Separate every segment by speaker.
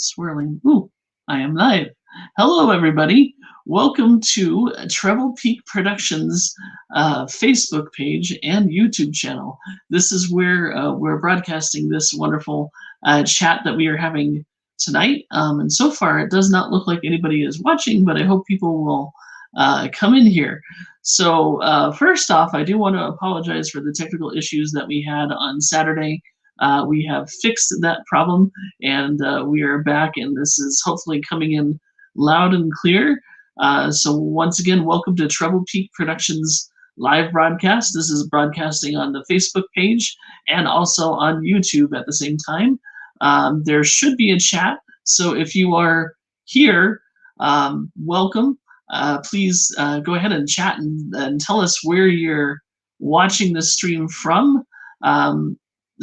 Speaker 1: Swirling. Ooh, I am live. Hello, everybody. Welcome to Treble Peak Productions Facebook page and YouTube channel. This is where we're broadcasting this wonderful chat that we are having tonight. And so far, it does not look like anybody is watching, but I hope people will come in here. So first off, I do want to apologize for the technical issues that we had on Saturday. We have fixed that problem, and we are back, and this is hopefully coming in loud and clear. So once again, welcome to Treble Peak Productions live broadcast. This is broadcasting on the Facebook page and also on YouTube at the same time. There should be a chat, so if you are here, welcome. Please go ahead and chat and tell us where you're watching the stream from.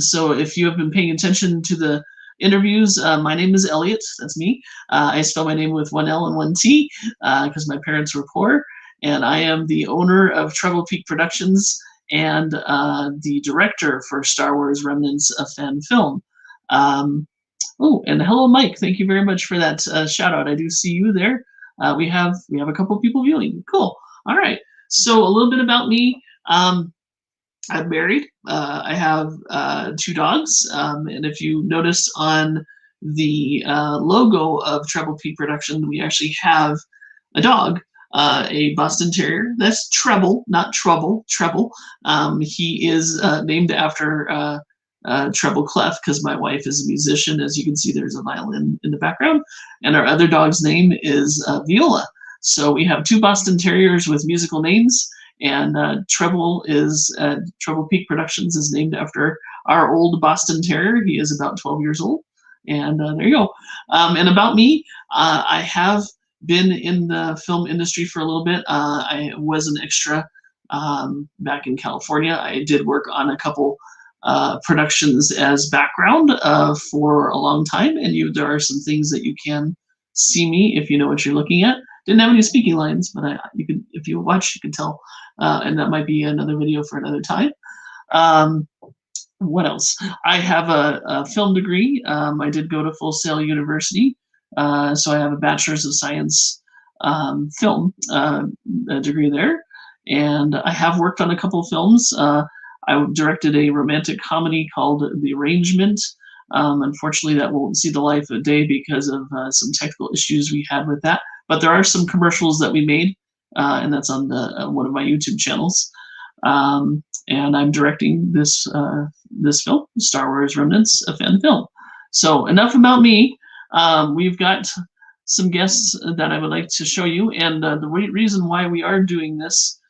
Speaker 1: So if you have been paying attention to the interviews, my name is Elliot. That's me. I spell my name with one L and one T because my parents were poor. And I am the owner of Treble Peak Productions and the director for Star Wars Remnants A Fan Film. Oh, and hello, Mike. Thank you very much for that shout out. I do see you there. We have a couple of people viewing. Cool. All right. So a little bit about me. I'm married. I have 2 dogs, and if you notice on the logo of Treble Peak Production, we actually have a dog, a Boston Terrier. That's Treble, not Trouble. Treble. He is named after treble clef because my wife is a musician. As you can see, there's a violin in the background, and our other dog's name is Viola. So we have 2 Boston Terriers with musical names. And Treble Peak Productions is named after our old Boston Terrier. He is about 12 years old. And there you go. And about me, I have been in the film industry for a little bit. I was an extra back in California. I did work on a couple productions as background for a long time. And there are some things that you can see me if you know what you're looking at. Didn't have any speaking lines, but you could, if you watch, you can tell. And that might be another video for another time. What else? I have a film degree. I did go to Full Sail University, so I have a Bachelor's of Science film degree there. And I have worked on a couple of films. I directed a romantic comedy called The Arrangement. Unfortunately, that won't see the light of day because of some technical issues we had with that. But there are some commercials that we made, and that's on one of my YouTube channels. And I'm directing this film, Star Wars Remnants A Fan Film. So enough about me. We've got some guests that I would like to show you. And the reason why we are doing this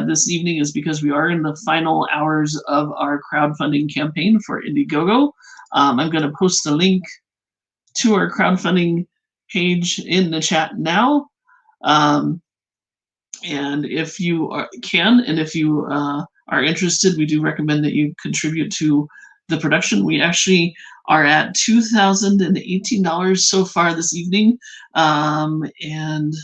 Speaker 1: this evening is because we are in the final hours of our crowdfunding campaign for Indiegogo. I'm going to post a link to our crowdfunding page in the chat now. And if you and if you are interested, we do recommend that you contribute to the production. We actually are at $2,018 so far this evening, and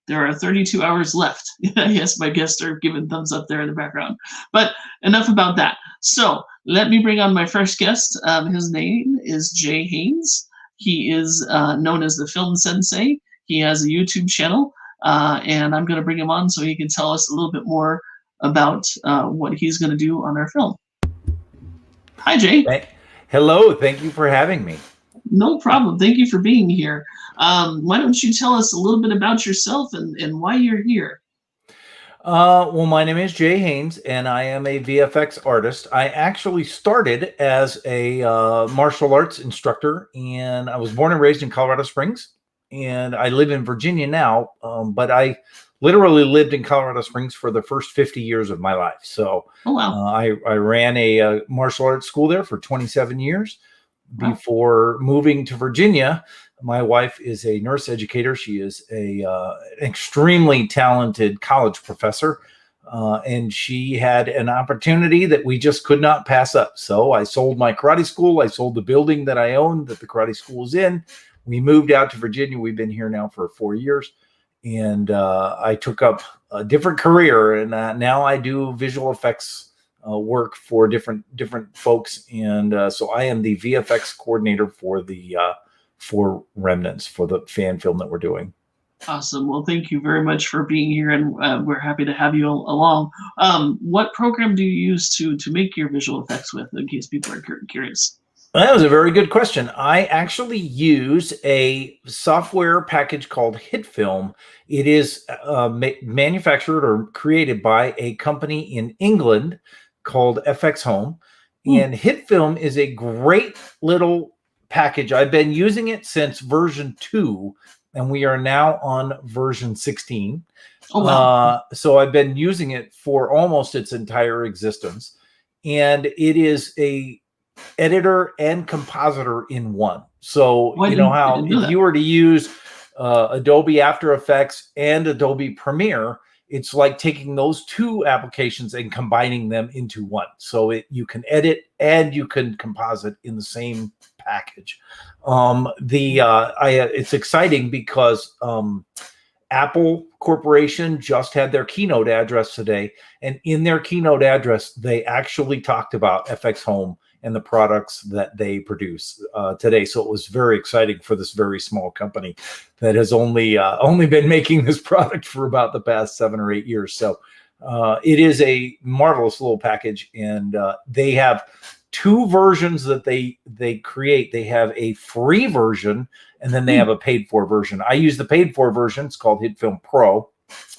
Speaker 1: there are 32 hours left. Yes, my guests are giving thumbs up there in the background. But enough about that. So let me bring on my first guest. His name is Jay Haynes. He is known as the Film Sensei. He has a YouTube channel, and I'm going to bring him on so he can tell us a little bit more about what he's going to do on our film. Hi, Jay.
Speaker 2: Hello. Thank you for having me.
Speaker 1: No problem. Thank you for being here. Why don't you tell us a little bit about yourself and why you're here?
Speaker 2: Well, my name is Jay Haynes, and I am a VFX artist. I actually started as a martial arts instructor, and I was born and raised in Colorado Springs, and I live in Virginia now, but I literally lived in Colorado Springs for the first 50 years of my life. So
Speaker 1: oh, wow.
Speaker 2: I ran a martial arts school there for 27 years before moving to Virginia. My wife is a nurse educator. She is an extremely talented college professor, and she had an opportunity that we just could not pass up. So I sold my karate school. I sold the building that I owned that the karate school is in. We moved out to Virginia. We've been here now for 4 years, and I took up a different career, and now I do visual effects work for different folks, and so I am the VFX coordinator for the for Remnants, for the fan film that we're doing.
Speaker 1: Awesome. Well, thank you very much for being here, and we're happy to have you along. What program do you use to make your visual effects with, in case people are curious?
Speaker 2: That was a very good question. I actually use a software package called HitFilm. It is manufactured or created by a company in England called FX Home. And HitFilm is a great little package. I've been using it since version 2, and we are now on version 16.
Speaker 1: Oh, wow.
Speaker 2: So I've been using it for almost its entire existence. And it is a editor and compositor in one. So you know how if you were to use Adobe After Effects and Adobe Premiere, it's like taking those two applications and combining them into one. So you can edit and you can composite in the same package. It's exciting because Apple Corporation just had their keynote address today, and in their keynote address, they actually talked about FX Home and the products that they produce today. So it was very exciting for this very small company that has only been making this product for about the past 7 or 8 years. So it is a marvelous little package, and they have 2 versions that they create. They have a free version, and then they have a paid for version. I use the paid for version. It's called HitFilm Pro.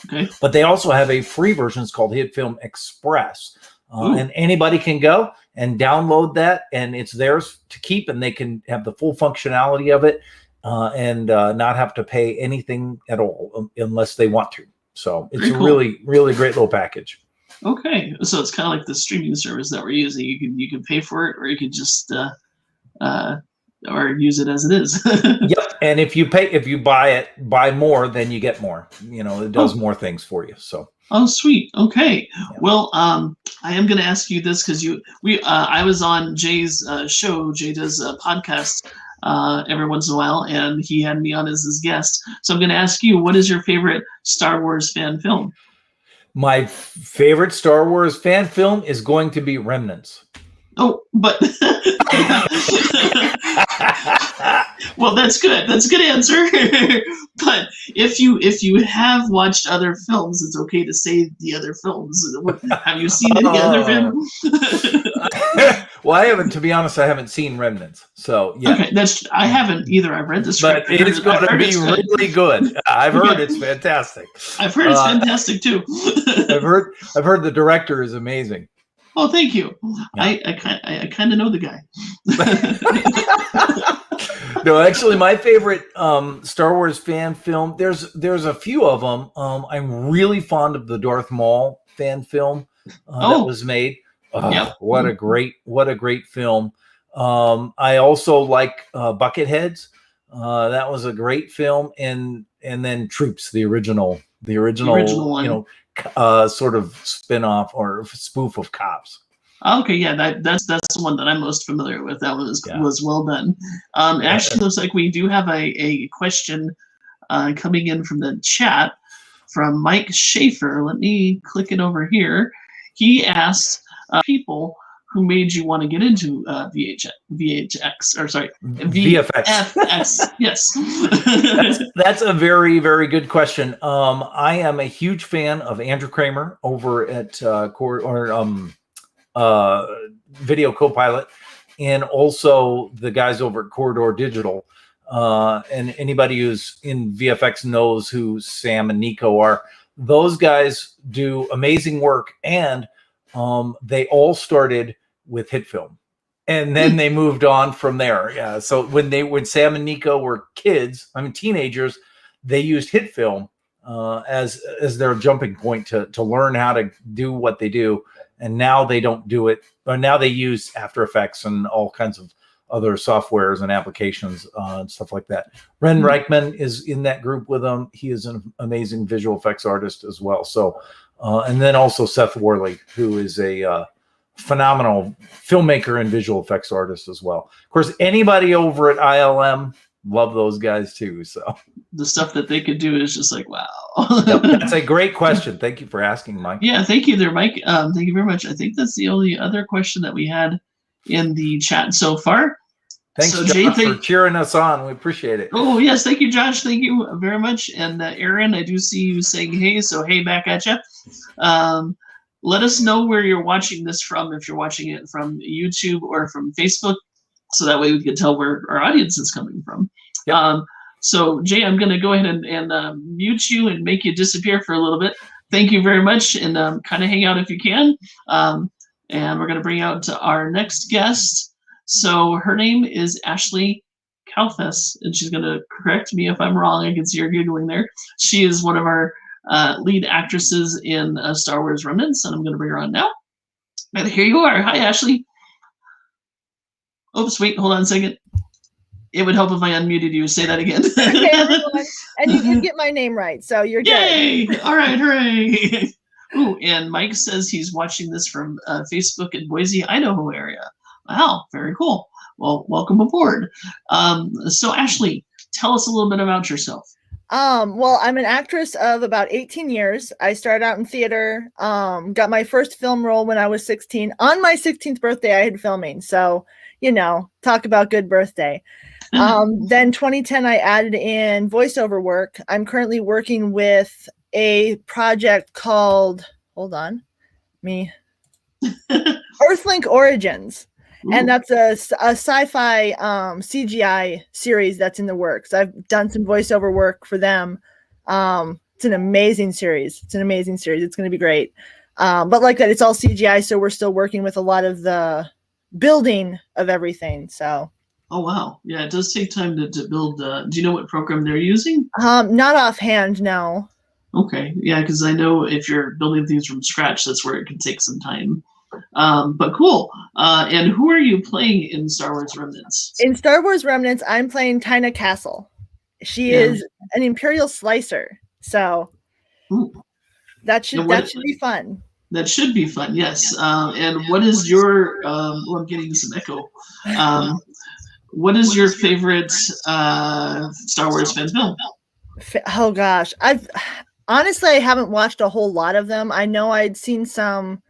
Speaker 1: Okay.
Speaker 2: But they also have a free version. It's called HitFilm Express. And anybody can go and download that, and it's theirs to keep, and they can have the full functionality of it and not have to pay anything at all unless they want to. So it's a really, really great little package.
Speaker 1: Okay, so it's kind of like the streaming service that we're using. You can pay for it, or you can just or use it as it is.
Speaker 2: Yep. And if you buy more, then you get more. You know, it does more things for you. So.
Speaker 1: Oh, sweet. Okay. Yeah. Well, I am going to ask you this because I was on Jay's show. Jay does a podcast every once in a while, and he had me on as his guest. So I'm going to ask you, what is your favorite Star Wars fan film?
Speaker 2: My favorite Star Wars fan film is going to be Remnants.
Speaker 1: Oh, but well, that's good. That's a good answer. But if you have watched other films, it's okay to say the other films. Have you seen any other films?
Speaker 2: Well, I haven't. To be honest, I haven't seen Remnants. So yeah.
Speaker 1: Okay, I haven't either. I've read the script.
Speaker 2: But it's going to be really good. I've heard it's fantastic.
Speaker 1: I've heard it's fantastic too.
Speaker 2: I've heard the director is amazing.
Speaker 1: Oh, thank you. Yeah. I kind of know the guy.
Speaker 2: No, actually, my favorite Star Wars fan film. There's a few of them. I'm really fond of the Darth Maul fan film that was made. Yep. What a great film. I also like Bucketheads. That was a great film, and then Troops, the original one. You know, sort of spin-off or spoof of Cops.
Speaker 1: Okay, yeah, that's the one that I'm most familiar with. That was well done. It actually looks like we do have a question coming in from the chat from Mike Schaefer. Let me click it over here. He asked people who made you want to get into VHX, or sorry, VFX. Yes.
Speaker 2: That's a very, very good question. I am a huge fan of Andrew Kramer over at Video Copilot, and also the guys over at Corridor Digital. And anybody who's in VFX knows who Sam and Nico are. Those guys do amazing work, and they all started with HitFilm, and then they moved on from there. Yeah. So when Sam and Nico were teenagers, they used HitFilm as their jumping point to learn how to do what they do. And now they don't do it, or now they use After Effects and all kinds of other softwares and applications and stuff like that. Ren Reichman is in that group with them. He is an amazing visual effects artist as well. So, and then also Seth Worley, who is a phenomenal filmmaker and visual effects artist as well. Of course, anybody over at ILM, love those guys too. So
Speaker 1: the stuff that they could do is just like, wow.
Speaker 2: That's a great question. Thank you for asking, Mike.
Speaker 1: Yeah, thank you there, Mike. Thank you very much. I think that's the only other question that we had in the chat so far.
Speaker 2: Thanks,
Speaker 1: So Jay,
Speaker 2: Josh, for cheering us on. We appreciate it.
Speaker 1: Oh yes, thank you, Josh. Thank you very much. And Aaron, I do see you saying hey, so hey back at you. Let us know where you're watching this from, if you're watching it from YouTube or from Facebook, so that way we can tell where our audience is coming from. Yep. So Jay, I'm going to go ahead and mute you and make you disappear for a little bit. Thank you very much, and kind of hang out if you can. And we're going to bring out our next guest. So her name is Ashley Kalfes, and she's going to correct me if I'm wrong. I can see her giggling there. She is one of our lead actresses in Star Wars Remnants, and I'm going to bring her on now. And here you are. Hi, Ashley. Oops, wait, hold on a second. It would help if I unmuted you. Say that again.
Speaker 3: Okay, everyone. And you did get my name right, so you're good.
Speaker 1: Yay! All right, hooray! Ooh, and Mike says he's watching this from Facebook in Boise, Idaho area. Wow, very cool. Well, welcome aboard. So Ashley, tell us a little bit about yourself.
Speaker 3: Well, I'm an actress of about 18 years. I started out in theater, got my first film role when I was 16. On my 16th birthday, I had filming. So, you know, talk about good birthday. Then 2010, I added in voiceover work. I'm currently working with a project called, Earthlink Origins. Ooh. And that's a sci-fi CGI series that's in the works. I've done some voiceover work for them. It's an amazing series. It's going to be great. But like that, it's all CGI, so we're still working with a lot of the building of everything. So.
Speaker 1: Oh, wow. Yeah, it does take time to build. Do you know what program they're using?
Speaker 3: Not offhand, no.
Speaker 1: Okay. Yeah, because I know if you're building things from scratch, that's where it can take some time. But cool. And who are you playing in Star Wars Remnants?
Speaker 3: In Star Wars Remnants, I'm playing Tyna Castle. She is an Imperial slicer. So that should be fun.
Speaker 1: That should be fun, yes. And what is your, I'm getting some echo. What is your favorite Star Wars fan film?
Speaker 3: Oh gosh, I haven't watched a whole lot of them. I know I'd seen some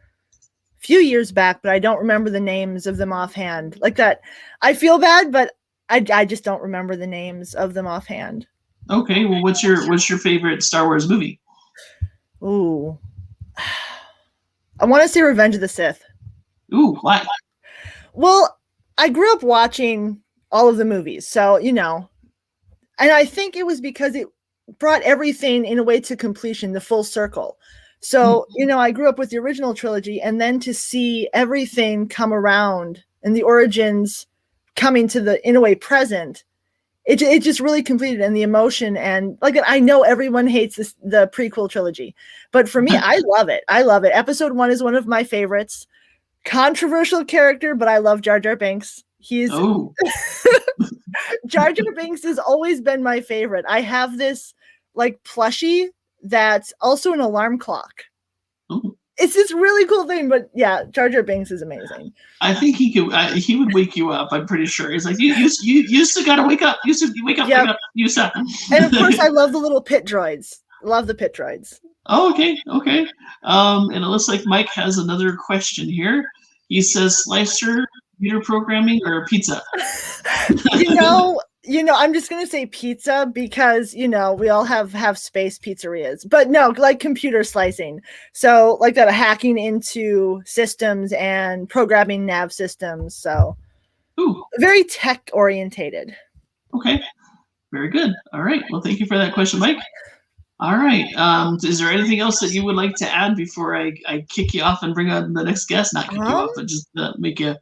Speaker 3: few years back, but I don't remember the names of them offhand. Like that, I feel bad, but I just don't remember the names of them offhand.
Speaker 1: Okay, well, what's your favorite Star Wars movie?
Speaker 3: Ooh, I want to say Revenge of the Sith.
Speaker 1: Ooh, why?
Speaker 3: Well, I grew up watching all of the movies, so you know, and I think it was because it brought everything in a way to completion, the full circle. So, you know, I grew up with the original trilogy, and then to see everything come around and the origins coming to the, in a way, present, it just really completed, and the emotion. And like, I know everyone hates the prequel trilogy, but for me, I love it. Episode 1 is one of my favorites. Controversial character, but I love Jar Jar Binks. Jar Jar Binks has always been my favorite. I have this like plushie that's also an alarm clock. Ooh. It's this really cool thing, but yeah, Jar Jar Binks is amazing.
Speaker 1: I think he would wake you up. I'm pretty sure. He's like, you still gotta wake up. You wake up, wake up. You stop.
Speaker 3: And of course, I love the little pit droids. Love the pit droids.
Speaker 1: Oh, okay. And it looks like Mike has another question here. He says, slicer, computer programming, or pizza?
Speaker 3: You know, I'm just going to say pizza because, you know, we all have space pizzerias, but no, like computer slicing. So like that, hacking into systems and programming nav systems. So very tech orientated.
Speaker 1: Okay. Very good. All right. Well, thank you for that question, Mike. All right. Is there anything else that you would like to add before I kick you off and bring on the next guest? Not kick you off, but just make you...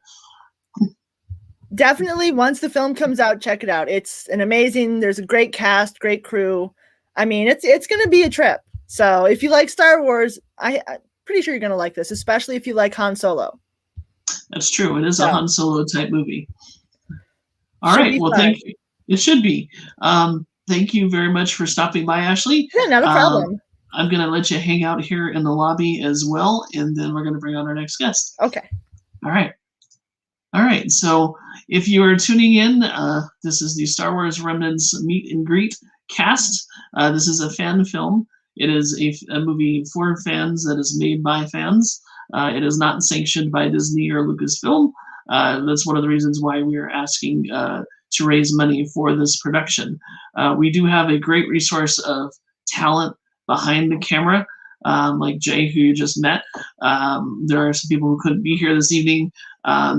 Speaker 3: Definitely, once the film comes out, check it out. It's an amazing. There's a great cast, great crew. I mean, it's going to be a trip. So if you like Star Wars, I'm pretty sure you're going to like this, especially if you like Han Solo.
Speaker 1: That's true. It is a Han Solo type movie. All right. Well, thank you. It should be. Thank you very much for stopping by, Ashley.
Speaker 3: Yeah, not a problem.
Speaker 1: I'm going to let you hang out here in the lobby as well, and then we're going to bring on our next guest.
Speaker 3: Okay.
Speaker 1: All right. So if you are tuning in, this is the Star Wars Remnants Meet and Greet cast. This is a fan film. It is a movie for fans that is made by fans. It is not sanctioned by Disney or Lucasfilm. That's one of the reasons why we are asking to raise money for this production. We do have a great resource of talent behind the camera, like Jay, who you just met. There are some people who couldn't be here this evening.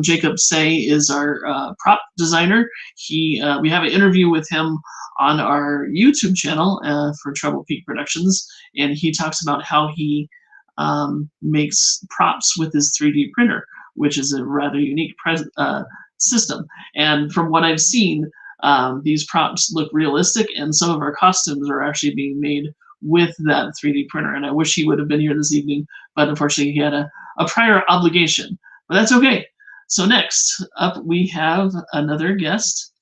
Speaker 1: Jacob Say is our prop designer. We have an interview with him on our YouTube channel for Treble Peak Productions, and he talks about how he makes props with his 3D printer, which is a rather unique system. And from what I've seen, these props look realistic, and some of our costumes are actually being made with that 3D printer. And I wish he would have been here this evening, but unfortunately he had a prior obligation. But that's okay. So next up, we have another guest,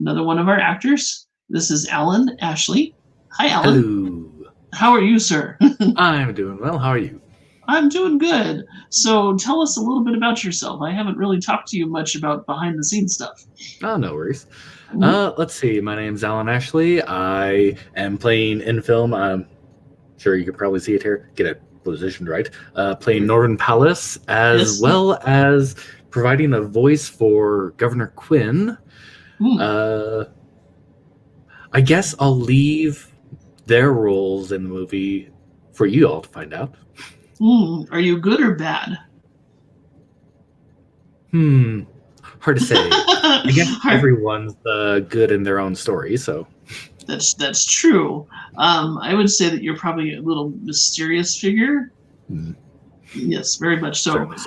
Speaker 1: another one of our actors. This is Alan Ashley. Hi, Alan.
Speaker 4: Hello.
Speaker 1: How are you, sir?
Speaker 4: I'm doing well. How are you?
Speaker 1: I'm doing good. So tell us a little bit about yourself. I haven't really talked to you much about behind the scenes stuff.
Speaker 4: Oh, no worries. Let's see. My name's Alan Ashley. I am playing in film. I'm sure you can probably see it here. Get it positioned right. Playing Northern Palace, as well as providing a voice for Governor Quinn. I guess I'll leave their roles in the movie for you all to find out.
Speaker 1: Are you good or bad?
Speaker 4: Hard to say. I guess everyone's good in their own story, so.
Speaker 1: That's true. I would say that you're probably a little mysterious figure. Yes, very much so.
Speaker 4: Certainly.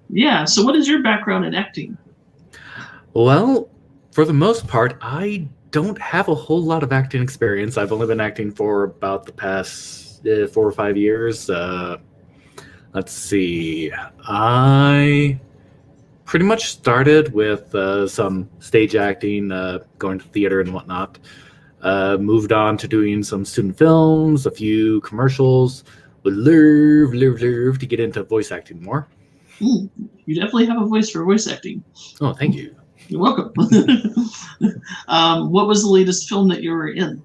Speaker 1: Yeah, so what is your background in acting?
Speaker 4: Well, for the most part, I don't have a whole lot of acting experience. I've only been acting for about the past 4 or 5 years. Let's see. I pretty much started with some stage acting, going to theater and whatnot. Moved on to doing some student films, a few commercials. Would love to get into voice acting more.
Speaker 1: You definitely have a voice for voice acting.
Speaker 4: Oh, thank you.
Speaker 1: You're welcome. What was the latest film that you were in?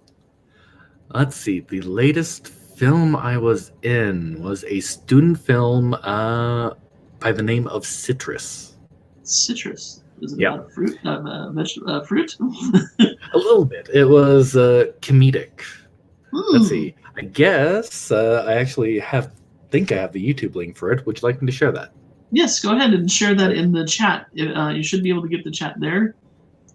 Speaker 4: Let's see. The latest film I was in was a student film by the name of Citrus.
Speaker 1: Citrus? Is it about fruit? Fruit?
Speaker 4: A little bit. It was comedic. Let's see. I guess I actually think I have the YouTube link for it. Would you like me to share that?
Speaker 1: Yes, go ahead and share that in the chat. You should be able to get the chat there.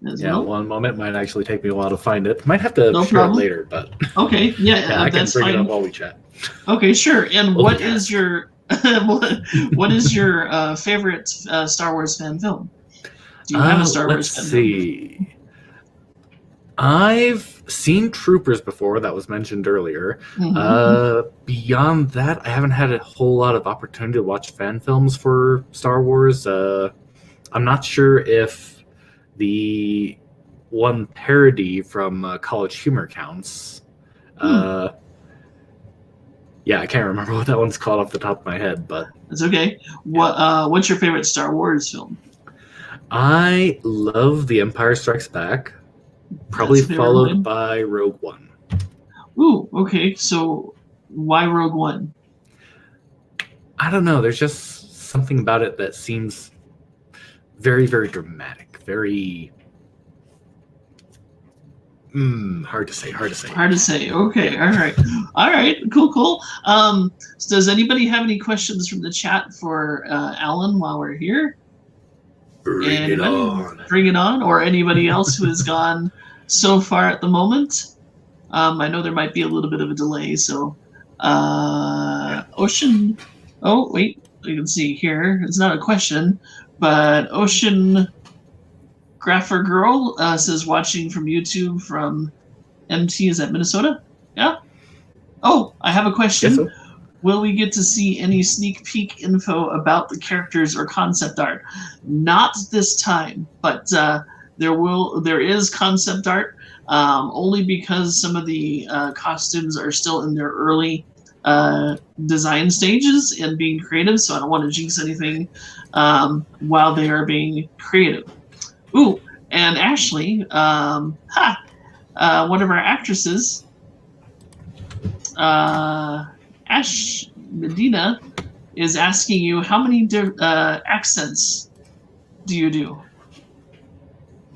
Speaker 4: One moment. Might actually take me a while to find it. Might have to share it later, but
Speaker 1: okay. Yeah,
Speaker 4: I can bring
Speaker 1: fine.
Speaker 4: it up while we chat.
Speaker 1: Okay, sure. And what is your what is your favorite Star Wars fan film? Do you have a Star Wars fan film?
Speaker 4: Let's see. I've seen Troopers before, that was mentioned earlier. Beyond that, I haven't had a whole lot of opportunity to watch fan films for Star Wars. I'm not sure if the one parody from College Humor counts. Yeah, I can't remember what that one's called off the top of my head, but
Speaker 1: it's okay. What's your favorite Star Wars film?
Speaker 4: I love The Empire Strikes Back. Probably followed by Rogue One.
Speaker 1: Ooh, okay. So why Rogue One?
Speaker 4: I don't know. There's just something about it that seems very, very dramatic. Very hard to say. Okay. Yeah. All right. Cool. So does anybody have any questions from the chat for Alan while we're here? Bring it on, or anybody else who has gone so far at the moment. I know there might be a little bit of a delay, so Ocean. Oh wait, you can see here. It's not a question, but Ocean Grapher Girl says watching from YouTube from MT. Is that Minnesota? Yeah. Oh, I have a question. Yes, so.
Speaker 1: Will we get to see any sneak peek info about the characters or concept art? Not this time, but there is concept art, only because some of the costumes are still in their early design stages and being creative, so I don't want to jinx anything while they are being creative. Ooh, and Ashley, one of our actresses, Ash Medina, is asking you how many accents do you do?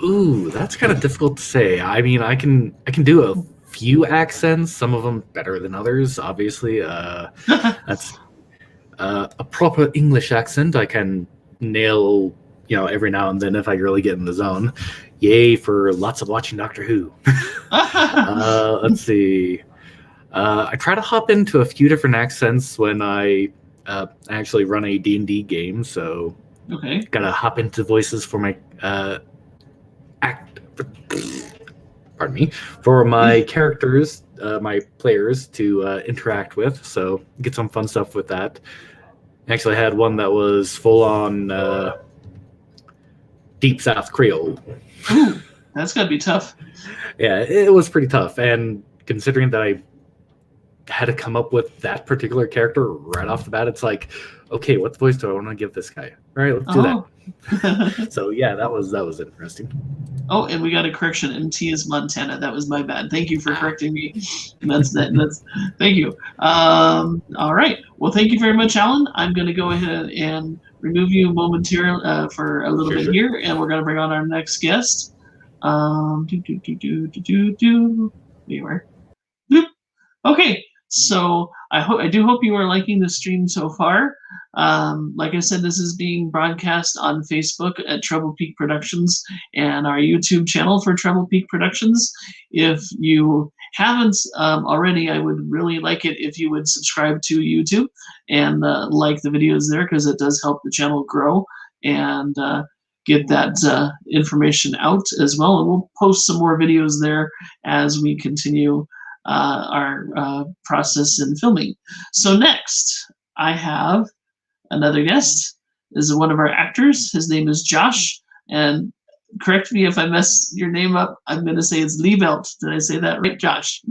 Speaker 4: Ooh, that's kind of difficult to say. I mean, I can do a few accents, some of them better than others, obviously. That's a proper English accent I can nail, every now and then if I really get in the zone. Yay for lots of watching Doctor Who. Let's see. I try to hop into a few different accents when I actually run a D&D game, so
Speaker 1: Okay.
Speaker 4: gotta hop into voices for my for my characters, my players to interact with, so get some fun stuff with that. Actually had one that was full on Deep South Creole.
Speaker 1: Ooh, that's gotta be tough.
Speaker 4: Yeah, it was pretty tough, and considering that I had to come up with that particular character right off the bat, it's like, okay, what voice do I want to give this guy? All right, let's do that. So yeah, that was interesting.
Speaker 1: Oh, and we got a correction. MT is Montana. That was my bad. Thank you for correcting me. That's thank you. All right. Well, thank you very much, Alan. I'm going to go ahead and remove you momentarily for a little bit here, and we're going to bring on our next guest. Anywhere. Okay. So I do hope you are liking the stream so far. Like I said, this is being broadcast on Facebook at Treble Peak Productions and our YouTube channel for Treble Peak Productions. If you haven't already, I would really like it if you would subscribe to YouTube and like the videos there, because it does help the channel grow and get that information out as well. And we'll post some more videos there as we continue our process in filming. So next, I have another guest. This is one of our actors. His name is Josh, and correct me if I mess your name up. I'm going to say it's Liebelt. Did I say that right, Josh?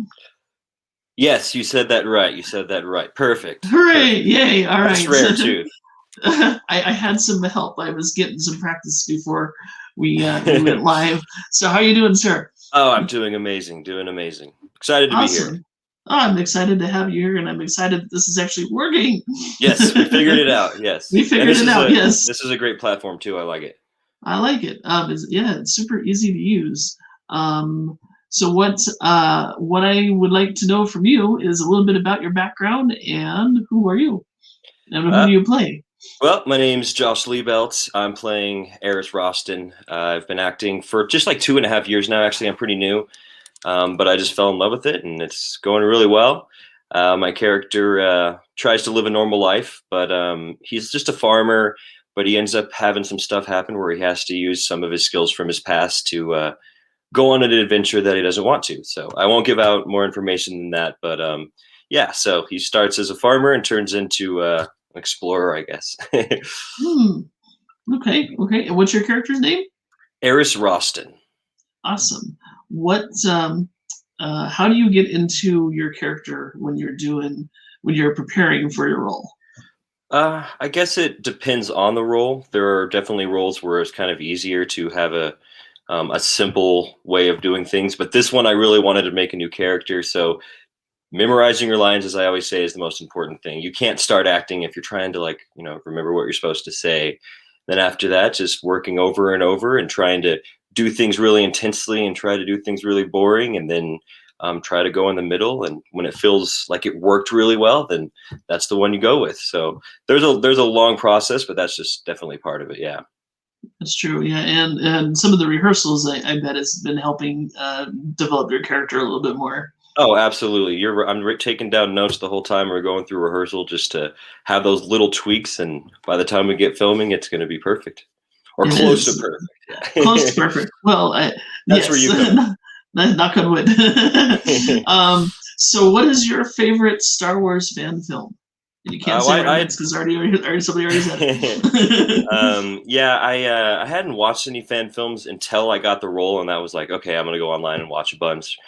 Speaker 5: Yes, you said that right. Perfect.
Speaker 1: Hooray! Perfect. Yay! All right.
Speaker 5: That's rare too.
Speaker 1: I had some help. I was getting some practice before we went live. So how are you doing, sir?
Speaker 5: Oh, I'm doing amazing. Excited to be here.
Speaker 1: Oh, I'm excited to have you here, and I'm excited that this is actually working.
Speaker 5: Yes, we figured it out. Yes,
Speaker 1: we figured it out. Yes,
Speaker 5: this is a great platform too. I like it.
Speaker 1: I like it. It's super easy to use. So what I would like to know from you is a little bit about your background and who are you, and who do you play?
Speaker 5: Well, my name's Josh Liebelt. I'm playing Eris Roston. I've been acting for just like 2.5 years now. Actually, I'm pretty new. But I just fell in love with it, and it's going really well. My character tries to live a normal life, but he's just a farmer, but he ends up having some stuff happen where he has to use some of his skills from his past to go on an adventure that he doesn't want to. So I won't give out more information than that, but yeah, so he starts as a farmer and turns into an explorer, I guess.
Speaker 1: Okay. And what's your character's name?
Speaker 5: Eris Roston.
Speaker 1: Awesome. How do you get into your character when you're preparing for your role?
Speaker 5: I guess it depends on the role. There are definitely roles where it's kind of easier to have a simple way of doing things, but this one I really wanted to make a new character, so memorizing your lines, as I always say, is the most important thing. You can't start acting if you're trying to remember what you're supposed to say. Then after that, just working over and over and trying to do things really intensely and try to do things really boring, and then try to go in the middle. And when it feels like it worked really well, then that's the one you go with. So there's a long process, but that's just definitely part of it. Yeah.
Speaker 1: That's true. Yeah. And some of the rehearsals I bet has been helping develop your character a little bit more.
Speaker 5: Oh, absolutely. I'm taking down notes the whole time we're going through rehearsal just to have those little tweaks. And by the time we get filming, it's going to be perfect. Or close to perfect.
Speaker 1: Yeah. Close to perfect. Well,
Speaker 5: that's where you come.
Speaker 1: Knock on wood. So what is your favorite Star Wars fan film? And you can't say Remnants because somebody already said it.
Speaker 5: Yeah, I hadn't watched any fan films until I got the role, and that was like, okay, I'm going to go online and watch a bunch.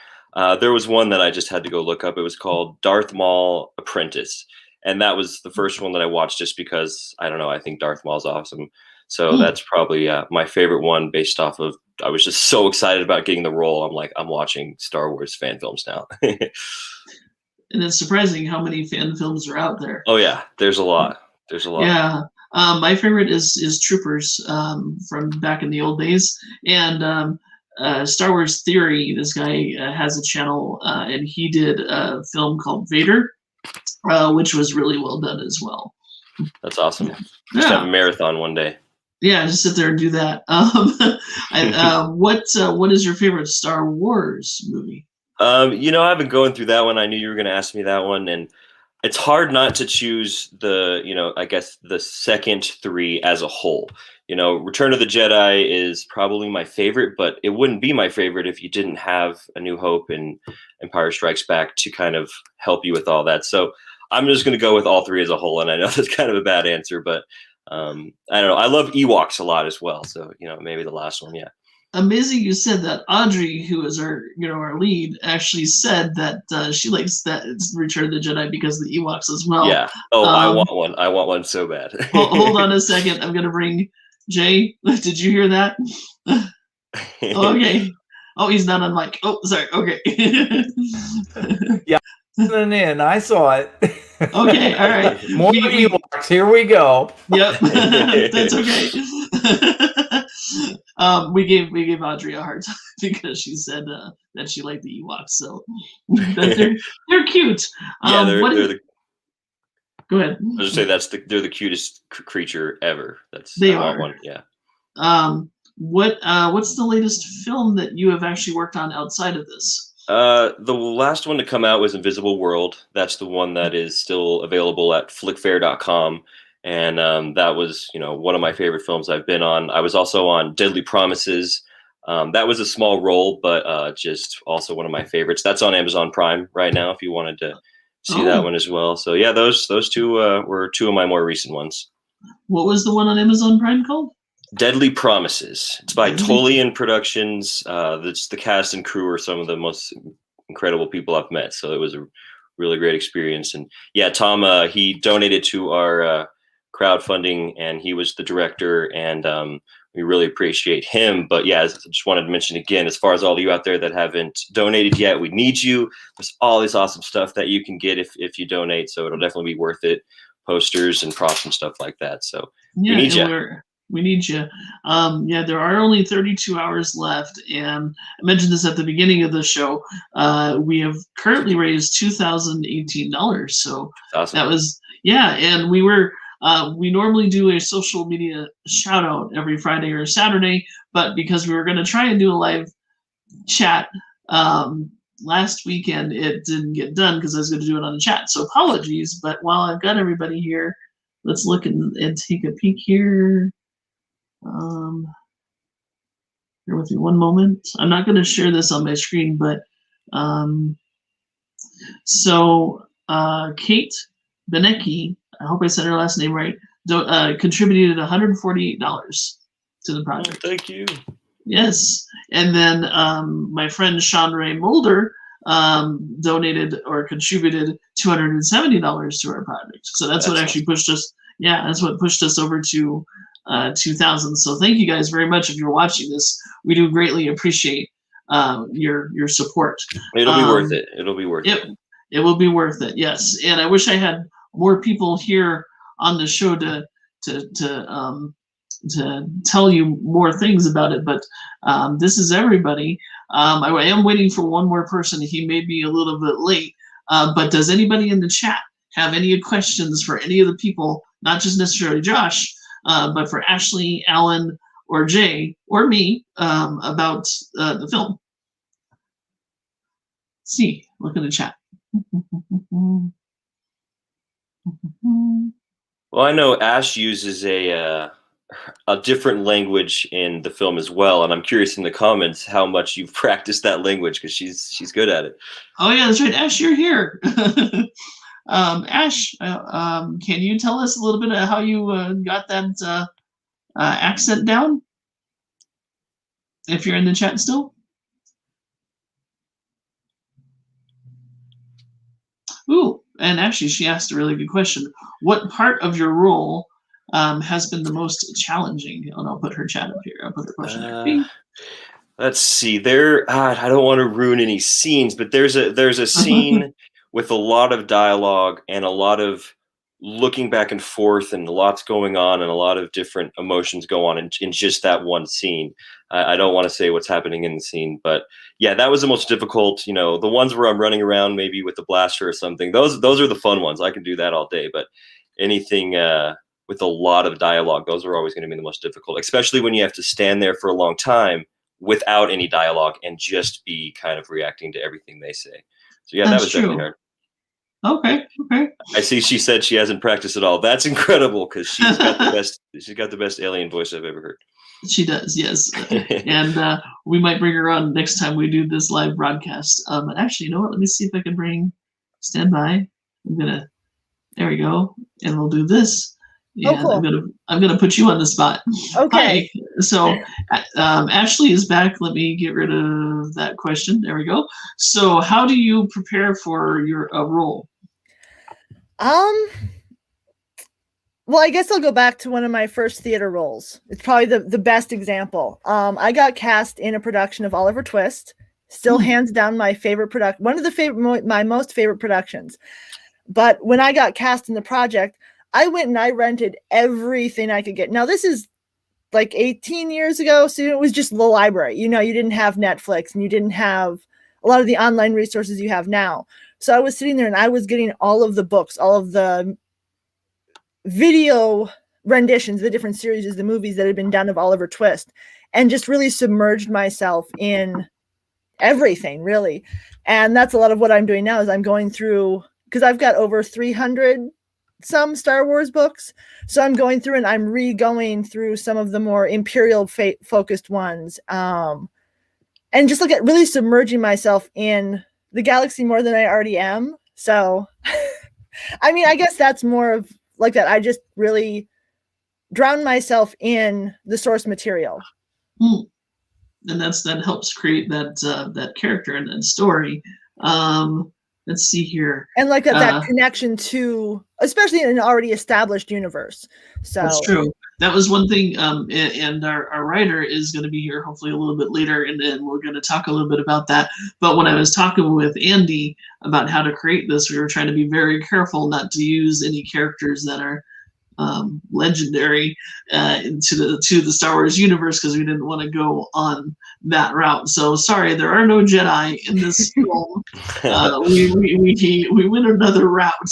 Speaker 5: There was one that I just had to go look up. It was called Darth Maul Apprentice. And that was the first one that I watched just because, I don't know, I think Darth Maul's awesome. So that's probably my favorite one based off of, I was just so excited about getting the role. I'm like, I'm watching Star Wars fan films now.
Speaker 1: And it's surprising how many fan films are out there.
Speaker 5: Oh, yeah. There's a lot.
Speaker 1: Yeah. My favorite is Troopers from back in the old days, and Star Wars Theory. This guy has a channel, and he did a film called Vader, which was really well done as well.
Speaker 5: That's awesome. Just have a marathon one day.
Speaker 1: Yeah, just sit there and do that. What is your favorite Star Wars movie?
Speaker 5: I've been going through that one. I knew you were going to ask me that one, and it's hard not to choose I guess the second three as a whole. Return of the Jedi is probably my favorite, but it wouldn't be my favorite if you didn't have A New Hope and Empire Strikes Back to kind of help you with all that. So I'm just going to go with all three as a whole, and I know that's kind of a bad answer, but I don't know. I love Ewoks a lot as well, so maybe the last one, yeah.
Speaker 1: Amazing you said that. Audrey, who is our lead, actually said that she likes that it's Return of the Jedi because of the Ewoks as well.
Speaker 5: Yeah. Oh, I want one. I want one so bad.
Speaker 1: Hold on a second. I'm gonna bring Jay. Did you hear that? Okay. Oh, he's not on mic. Oh, sorry. Okay.
Speaker 2: Yeah. In. I saw it.
Speaker 1: Okay, all right.
Speaker 2: More Ewoks. Here we go.
Speaker 1: Yep, that's okay. We gave Audrey a hard time because she said that she liked the Ewoks. So they're cute.
Speaker 5: Yeah,
Speaker 1: Go ahead.
Speaker 5: I was just say they're the cutest creature ever.
Speaker 1: They
Speaker 5: I
Speaker 1: are.
Speaker 5: want one. Yeah.
Speaker 1: What's the latest film that you have actually worked on outside of this?
Speaker 5: The last one to come out was Invisible World. That's the one that is still available at flickfair.com. And that was, one of my favorite films I've been on. I was also on Deadly Promises. That was a small role, but just also one of my favorites. That's on Amazon Prime right now if you wanted to see that one as well. So yeah, those two were two of my more recent ones.
Speaker 1: What was the one on Amazon Prime called?
Speaker 5: Deadly Promises. It's by Tolian Productions. The cast and crew are some of the most incredible people I've met. So it was a really great experience. And yeah, Tom, he donated to our crowdfunding, and he was the director, and we really appreciate him. But yeah, I just wanted to mention again, as far as all of you out there that haven't donated yet, we need you. There's all this awesome stuff that you can get if you donate. So it'll definitely be worth it. Posters and props and stuff like that. So
Speaker 1: yeah,
Speaker 5: we need you.
Speaker 1: We need you. Yeah, there are only 32 hours left, and I mentioned this at the beginning of the show. We have currently raised $2,018. So
Speaker 5: awesome.
Speaker 1: That was and we normally do a social media shout out every Friday or Saturday, but because we were going to try and do a live chat last weekend, it didn't get done because I was going to do it on the chat. So apologies, but while I've got everybody here, let's look and take a peek here. Bear with me one moment. I'm not going to share this on my screen, but Kate Benecki, I hope I said her last name right, contributed $148 to the project.
Speaker 5: Oh, thank you.
Speaker 1: Yes. And then my friend Sean Ray Mulder donated or contributed $270 to our project. So that's what actually pushed us. Yeah, that's what pushed us over to 2,000. So thank you guys very much. If you're watching this, we do greatly appreciate your support.
Speaker 5: It'll be worth it. It'll be worth it.
Speaker 1: It will be worth it. Yes. And I wish I had more people here on the show to tell you more things about it, but this is everybody. I am waiting for one more person. He may be a little bit late, but does anybody in the chat have any questions for any of the people, not just necessarily Josh, but for Ashley, Alan, or Jay, or me, about the film? Let's see, look in the chat.
Speaker 5: Well, I know Ash uses a different language in the film as well, and I'm curious in the comments how much you've practiced that language, because she's good at it.
Speaker 1: Oh yeah, that's right. Ash, you're here. Ash, can you tell us a little bit of how you got that accent down? If you're in the chat still. Ooh, and actually, she asked a really good question. What part of your role has been the most challenging? And I'll put her chat up here. I'll put her question there.
Speaker 5: Let's see. I don't want to ruin any scenes, but there's a scene with a lot of dialogue and a lot of looking back and forth, and lots going on, and a lot of different emotions go on in just that one scene. I don't want to say what's happening in the scene, but yeah, that was the most difficult. You know, the ones where I'm running around maybe with the blaster or something, those are the fun ones. I can do that all day, but anything with a lot of dialogue, those are always going to be the most difficult, especially when you have to stand there for a long time without any dialogue and just be kind of reacting to everything they say. So yeah, that was definitely hard.
Speaker 1: Okay.
Speaker 5: I see she said she hasn't practiced at all. That's incredible, because she's got the best. She's got the best alien voice I've ever heard.
Speaker 1: She does, yes. And we might bring her on next time we do this live broadcast. But actually, you know what? Let me see if I can stand by. There we go. And we'll do this. And
Speaker 3: cool.
Speaker 1: I'm gonna put you on the spot.
Speaker 3: Okay.
Speaker 1: Hi. So Ashley is back. Let me get rid of that question. There we go. So how do you prepare for your role?
Speaker 3: Well, I guess I'll go back to one of my first theater roles. It's probably the best example. I got cast in a production of Oliver Twist. Still hands down my favorite production, one of the my most favorite productions. But when I got cast in the project, I went and I rented everything I could get. Now, this is like 18 years ago, so it was just the library. You know, you didn't have Netflix and you didn't have a lot of the online resources you have now. So I was sitting there and I was getting all of the books, all of the video renditions, the different series, the movies that had been done of Oliver Twist, and just really submerged myself in everything, really. And that's a lot of what I'm doing now is I'm going through, because I've got over 300 some Star Wars books. So I'm going through and I'm re-going through some of the more Imperial focused ones. And just look at really submerging myself in the galaxy more than I already am. So, I mean, I guess that's more of like that. I just really drown myself in the source material.
Speaker 1: And that helps create that character and that story. Let's see here.
Speaker 3: And like that connection to, especially in an already established universe. So
Speaker 1: that's true. That was one thing. And our writer is going to be here hopefully a little bit later, and then we're going to talk a little bit about that. But when I was talking with Andy about how to create this, we were trying to be very careful not to use any characters that are legendary to the Star Wars universe, because we didn't want to go on that route. So sorry, there are no Jedi in this film. We went another route.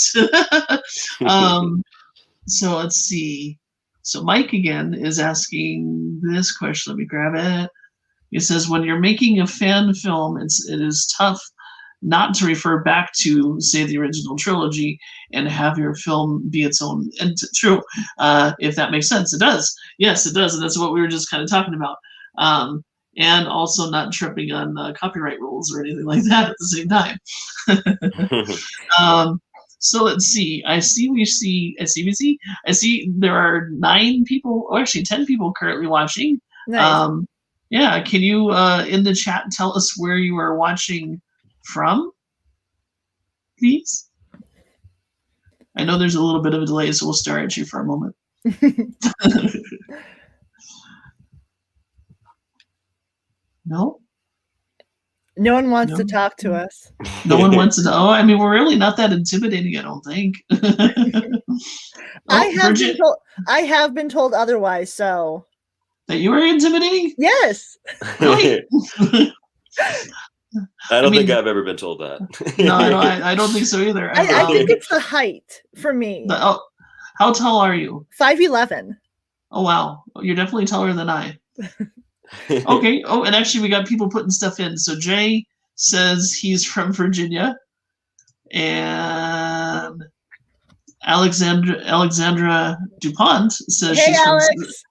Speaker 1: So let's see. So Mike again is asking this question. Let me grab it. He says, when you're making a fan film, it is tough not to refer back to, say, the original trilogy and have your film be its own. And true, if that makes sense. It does. Yes, it does. And that's what we were just kind of talking about. And also not tripping on copyright rules or anything like that at the same time. So let's see. I see there are 9 people, or actually 10 people currently watching.
Speaker 3: Nice.
Speaker 1: Yeah, can you in the chat tell us where you are watching from, please? I know there's a little bit of a delay, so we'll stare at you for a moment. No?
Speaker 3: No one wants to talk to us.
Speaker 1: No one wants to know. I mean, we're really not that intimidating, I don't think.
Speaker 3: I have been told otherwise, so.
Speaker 1: That you were intimidating?
Speaker 3: Yes.
Speaker 1: Really?
Speaker 5: I don't think I've ever been told that.
Speaker 1: No, I don't think so either.
Speaker 3: I think it's the height for me.
Speaker 1: How tall are you?
Speaker 3: 5'11".
Speaker 1: Oh, wow. You're definitely taller than I. Okay. Oh, and actually we got people putting stuff in. So Jay says he's from Virginia. And Alexandra DuPont says
Speaker 3: hey,
Speaker 1: she's
Speaker 3: Alex.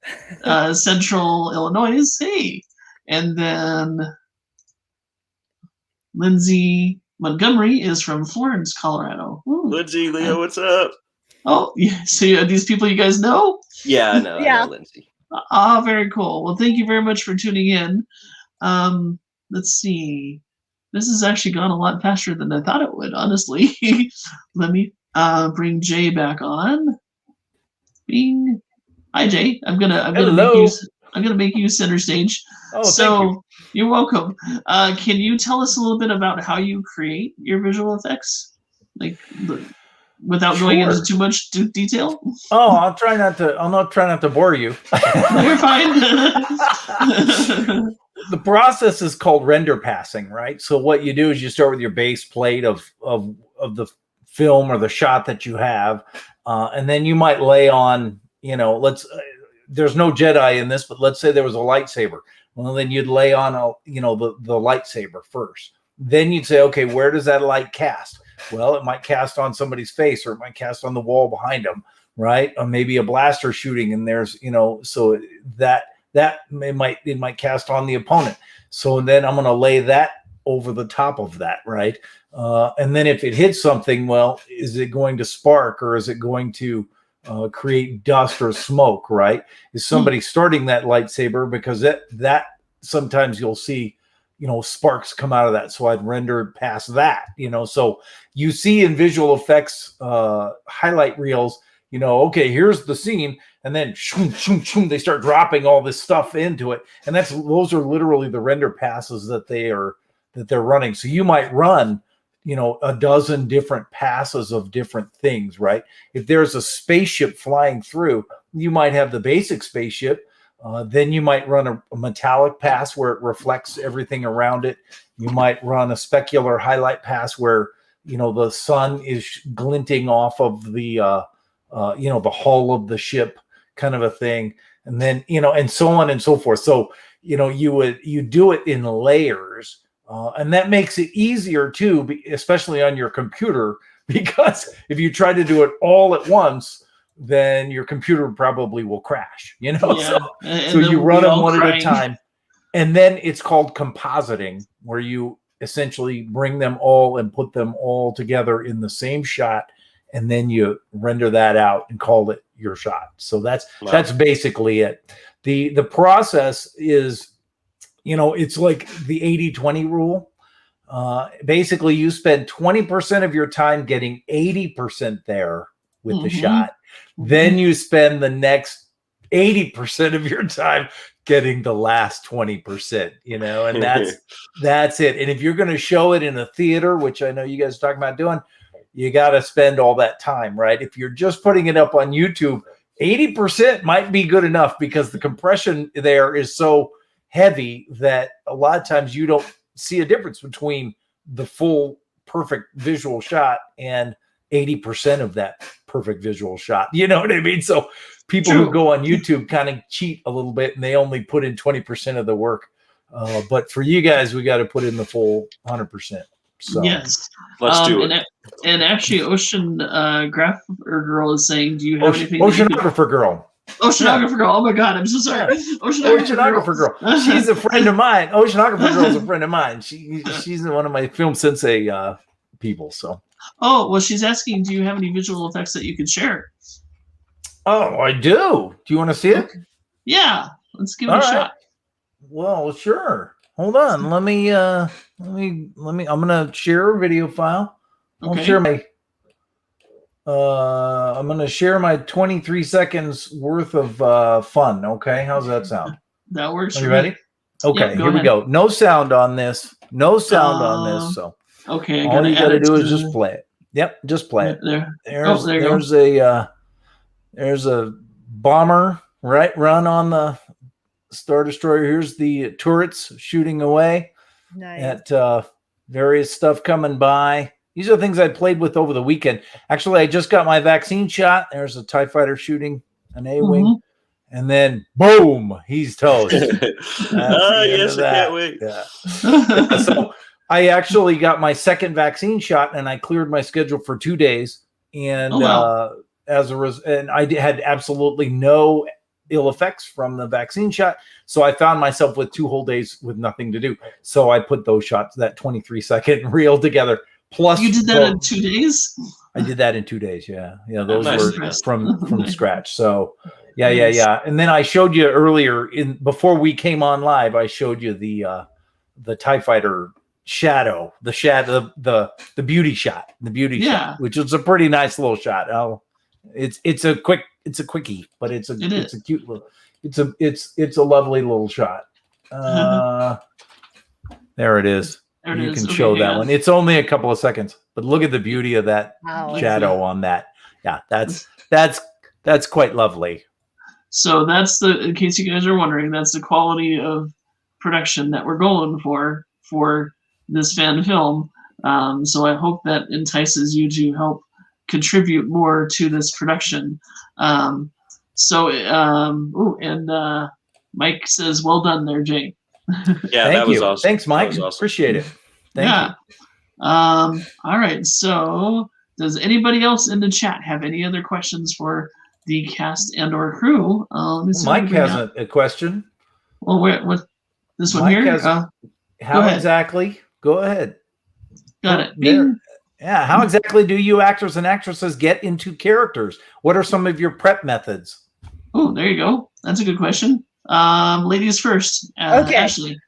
Speaker 1: From Central Illinois. Hey. And then Lindsay Montgomery is from Florence, Colorado. Ooh.
Speaker 5: Lindsay, Leo, what's up?
Speaker 1: Oh, yeah. So these people you guys know?
Speaker 5: Yeah, I know.
Speaker 3: Yeah.
Speaker 5: I know Lindsay.
Speaker 1: Very cool. Well, thank you very much for tuning in. Let's see. This has actually gone a lot faster than I thought it would, honestly. Let me bring Jay back on. Bing. Hi, Jay. I'm gonna make you center stage.
Speaker 2: Oh,
Speaker 1: so
Speaker 2: thank you.
Speaker 1: You're welcome. Can you tell us a little bit about how you create your visual effects? without going
Speaker 2: Sure.
Speaker 1: into too much detail?
Speaker 2: Oh, I'll not try not to bore you.
Speaker 1: You're fine.
Speaker 2: The process is called render passing, right? So what you do is you start with your base plate of the film or the shot that you have, and then you might lay on, there's no Jedi in this, but let's say there was a lightsaber. Well, then you'd lay on the lightsaber first. Then you'd say, okay, where does that light cast? Well, it might cast on somebody's face, or it might cast on the wall behind them, right? Or maybe a blaster shooting, and there's, so that it might cast on the opponent. So then I'm going to lay that over the top of that, right? And then if it hits something, well, is it going to spark, or is it going to create dust or smoke, right? Is somebody starting that lightsaber? Because that sometimes you'll see, sparks come out of that. So I'd render past that, so you see in visual effects highlight reels, okay, here's the scene, and then shoom, shoom, shoom, they start dropping all this stuff into it. And those are literally the render passes that they're running. So you might run, a dozen different passes of different things, right? If there's a spaceship flying through, you might have the basic spaceship. Then you might run a metallic pass where it reflects everything around it. You might run a specular highlight pass where, the sun is glinting off of the hull of the ship, kind of a thing. And then, and so on and so forth. So, you do it in layers. And that makes it easier too, especially on your computer, because if you try to do it all at once, then your computer probably will crash,
Speaker 1: Yeah.
Speaker 2: So you run them one at a time. And then it's called compositing, where you essentially bring them all and put them all together in the same shot. And then you render that out and call it your shot. So that's basically it. The process is, it's like the 80-20 rule. Basically, you spend 20% of your time getting 80% there with the shot. Then you spend the next 80% of your time getting the last 20%, and that's it. And if you're going to show it in a theater, which I know you guys are talking about doing, you got to spend all that time, right? If you're just putting it up on YouTube, 80% might be good enough, because the compression there is so heavy that a lot of times you don't see a difference between the full perfect visual shot and 80% of that perfect visual shot. You know what I mean? So people who go on YouTube kind of cheat a little bit, and they only put in 20% of the work. But for you guys, we got to put in the full 100%. So
Speaker 5: yes, let's do it.
Speaker 1: And actually, Oceanographer Girl is saying, "Do you have anything?"
Speaker 2: Oceanographer Girl.
Speaker 1: Oceanographer Girl. Oh my God, I'm so sorry.
Speaker 2: Oceanographer Girl. She's a friend of mine. Oceanographer Girl is a friend of mine. She's one of my Film Sensei people. So.
Speaker 1: Oh, well, she's asking, do you have any visual effects that you could share?
Speaker 2: Oh, I do. Do you want to see it?
Speaker 1: Yeah, let's give it a shot.
Speaker 2: Well, sure. Hold on. Let me. I'm gonna share a video file. I'll share my. I'm gonna share my 23 seconds worth of fun. Okay, how's that sound?
Speaker 1: That works.
Speaker 2: Are you ready? Okay, here we go. No sound on this. No sound on this. So.
Speaker 1: Okay.
Speaker 2: All you got to do is just play it. Yep, just play it. There's a bomber run on the Star Destroyer. Here's the turrets shooting away at various stuff coming by. These are things I played with over the weekend. Actually, I just got my vaccine shot. There's a TIE fighter shooting an A-wing. And then, boom, he's toast.
Speaker 5: Yes, I can't wait.
Speaker 2: Yeah. So I actually got my second vaccine shot, and I cleared my schedule for 2 days. And and I had absolutely no ill effects from the vaccine shot. So I found myself with 2 whole days with nothing to do. So I put those shots, that 23-second reel together. Plus,
Speaker 1: you did that in 2 days?
Speaker 2: I did that in 2 days. Yeah. Those were from scratch. So yeah. And then I showed you earlier before we came on live, I showed you the TIE fighter shadow, the beauty shot, shot, which was a pretty nice little shot. It's a quickie, but it's a cute little, it's a lovely little shot. There it is.
Speaker 1: There it
Speaker 2: You
Speaker 1: is.
Speaker 2: can
Speaker 1: Okay,
Speaker 2: show
Speaker 1: hang
Speaker 2: that
Speaker 1: on.
Speaker 2: one. It's only a couple of seconds, but look at the beauty of that
Speaker 3: Wow.
Speaker 2: shadow on that. Yeah, that's quite lovely.
Speaker 1: So that's in case you guys are wondering, that's the quality of production that we're going for this fan film. So I hope that entices you to help contribute more to this production. Mike says, "Well done there, Jay."
Speaker 5: Yeah,
Speaker 2: Thank
Speaker 5: that was
Speaker 2: you.
Speaker 5: awesome.
Speaker 2: Thanks, Mike.
Speaker 5: That was awesome.
Speaker 2: Appreciate it. Thank
Speaker 1: Yeah.
Speaker 2: you.
Speaker 1: All right. So, does anybody else in the chat have any other questions for the cast and/or crew?
Speaker 2: Mike has a question.
Speaker 1: Well, what this one
Speaker 2: Mike
Speaker 1: here?
Speaker 2: has,
Speaker 1: Go
Speaker 2: how
Speaker 1: ahead.
Speaker 2: exactly? Go ahead.
Speaker 1: Got it.
Speaker 2: There. Yeah. How exactly do you actors and actresses get into characters? What are some of your prep methods?
Speaker 1: Oh, there you go. That's a good question. Ladies first.
Speaker 3: Okay.
Speaker 1: Ashley.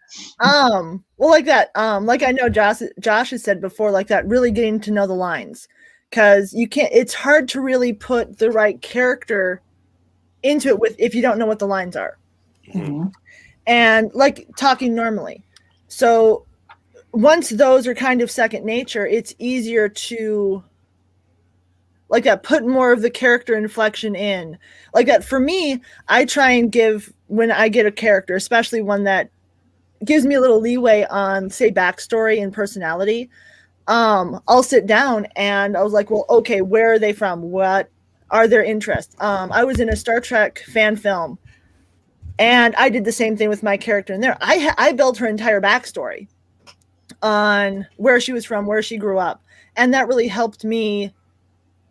Speaker 3: Well, like that. Like I know Josh has said before, like that. Really getting to know the lines, because you can't. It's hard to really put the right character into it if you don't know what the lines are.
Speaker 1: Mm-hmm.
Speaker 3: And like talking normally. So once those are kind of second nature, it's easier to like that, put more of the character inflection in like that. For me, I try and give, when I get a character, especially one that gives me a little leeway on, say, backstory and personality, I'll sit down and I was like, well, okay, where are they from? What are their interests? I was in a Star Trek fan film, and I did the same thing with my character in there. I built her entire backstory on where she was from, where she grew up, and that really helped me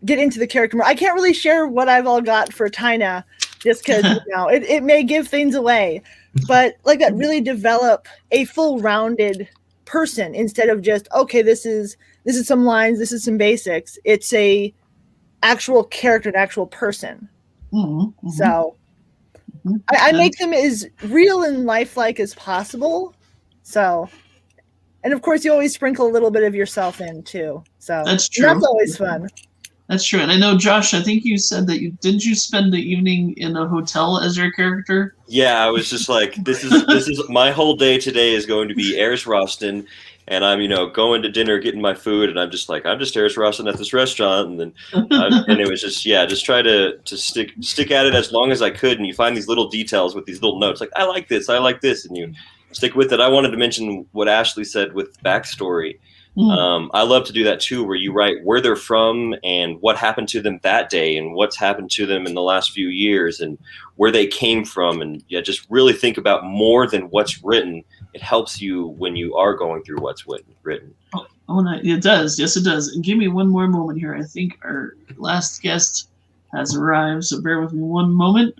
Speaker 3: get into the character more. I can't really share what I've all got for Tina, just because it may give things away, but like that, really develop a full rounded person instead of just, okay, this is some lines, this is some basics. It's a actual character, an actual person.
Speaker 1: Mm-hmm.
Speaker 3: So I make them as real and lifelike as possible. So, and of course, you always sprinkle a little bit of yourself in too. So
Speaker 1: that's true.
Speaker 3: That's always fun.
Speaker 1: That's true. And I know, Josh, I think you said that didn't you spend the evening in a hotel as your character?
Speaker 5: Yeah, I was just like, this is my whole day today is going to be Ayers Roston, and I'm going to dinner, getting my food, and I'm just Ayers Roston at this restaurant, and then and it was just try to stick at it as long as I could, and you find these little details with these little notes, like I like this, and you stick with it. I wanted to mention what Ashley said with backstory. I love to do that too, where you write where they're from and what happened to them that day and what's happened to them in the last few years and where they came from. And just really think about more than what's written. It helps you when you are going through what's written.
Speaker 1: Oh, no, it does. Yes, it does. And give me one more moment here. I think our last guest has arrived, so bear with me one moment.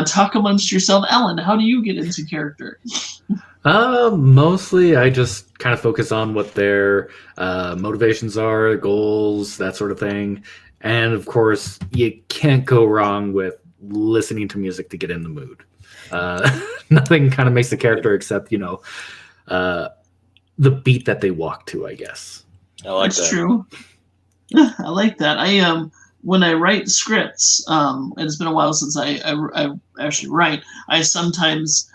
Speaker 1: Talk amongst yourself. Alan, how do you get into character?
Speaker 4: Mostly I just kind of focus on what their motivations are, goals, that sort of thing. And of course, you can't go wrong with listening to music to get in the mood. Nothing kind of makes the character except, the beat that they walk to, I guess.
Speaker 5: I like
Speaker 1: That's
Speaker 5: that.
Speaker 1: true. I like that. I when I write scripts, and it's been a while since I actually write, I sometimes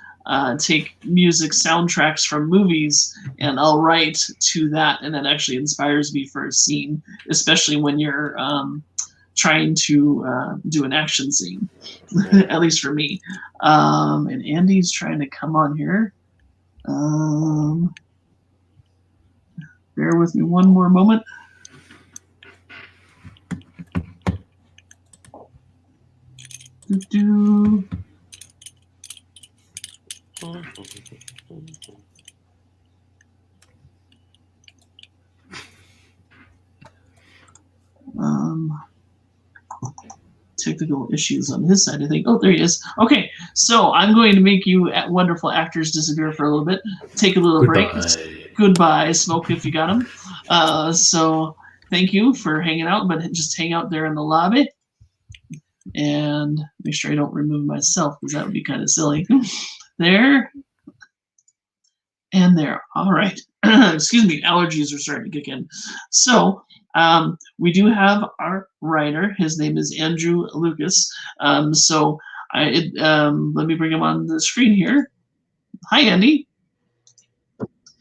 Speaker 1: take music soundtracks from movies and I'll write to that, and that actually inspires me for a scene, especially when you're trying to do an action scene, at least for me. And Andy's trying to come on here. Bear with me one more moment. Do-do. Technical issues on his side, I think. Oh, there he is. Okay, so I'm going to make you wonderful actors disappear for a little bit. Take a little break. Goodbye, Smoke, if you got him. So thank you for hanging out, but just hang out there in the lobby. And make sure I don't remove myself, because that would be kind of silly. There. And there. All right. Excuse me. Allergies are starting to kick in. So we do have our writer. His name is Andrew Lucas. Let me bring him on the screen here. Hi, Andy.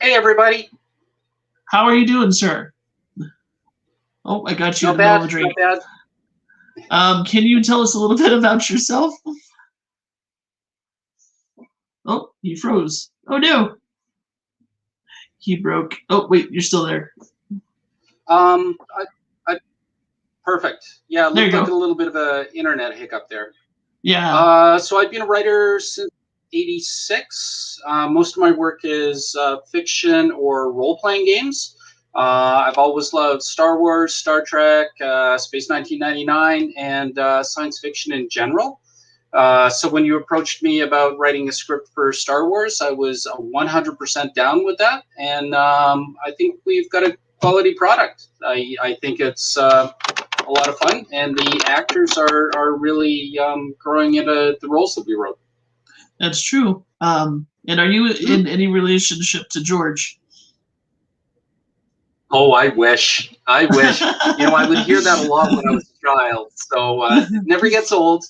Speaker 6: Hey, everybody.
Speaker 1: How are you doing, sir? Oh, I got you in the middle of a drink.
Speaker 6: Not bad.
Speaker 1: Can you tell us a little bit about yourself? Oh, he froze. Oh no. He broke. Oh, wait, you're still there.
Speaker 6: Perfect. Yeah, it
Speaker 1: There you
Speaker 6: looked like
Speaker 1: go.
Speaker 6: a little bit of an internet hiccup there.
Speaker 1: Yeah.
Speaker 6: So I've been a writer since '86. Most of my work is fiction or role-playing games. I've always loved Star Wars, Star Trek, Space 1999, and science fiction in general. So when you approached me about writing a script for Star Wars, I was 100% down with that. And I think we've got a quality product. I think it's a lot of fun, and the actors are really growing into the roles that we wrote.
Speaker 1: That's true. And are you in any relationship to George?
Speaker 6: Oh, I wish. I wish. I would hear that a lot when I was a child. So it never gets old.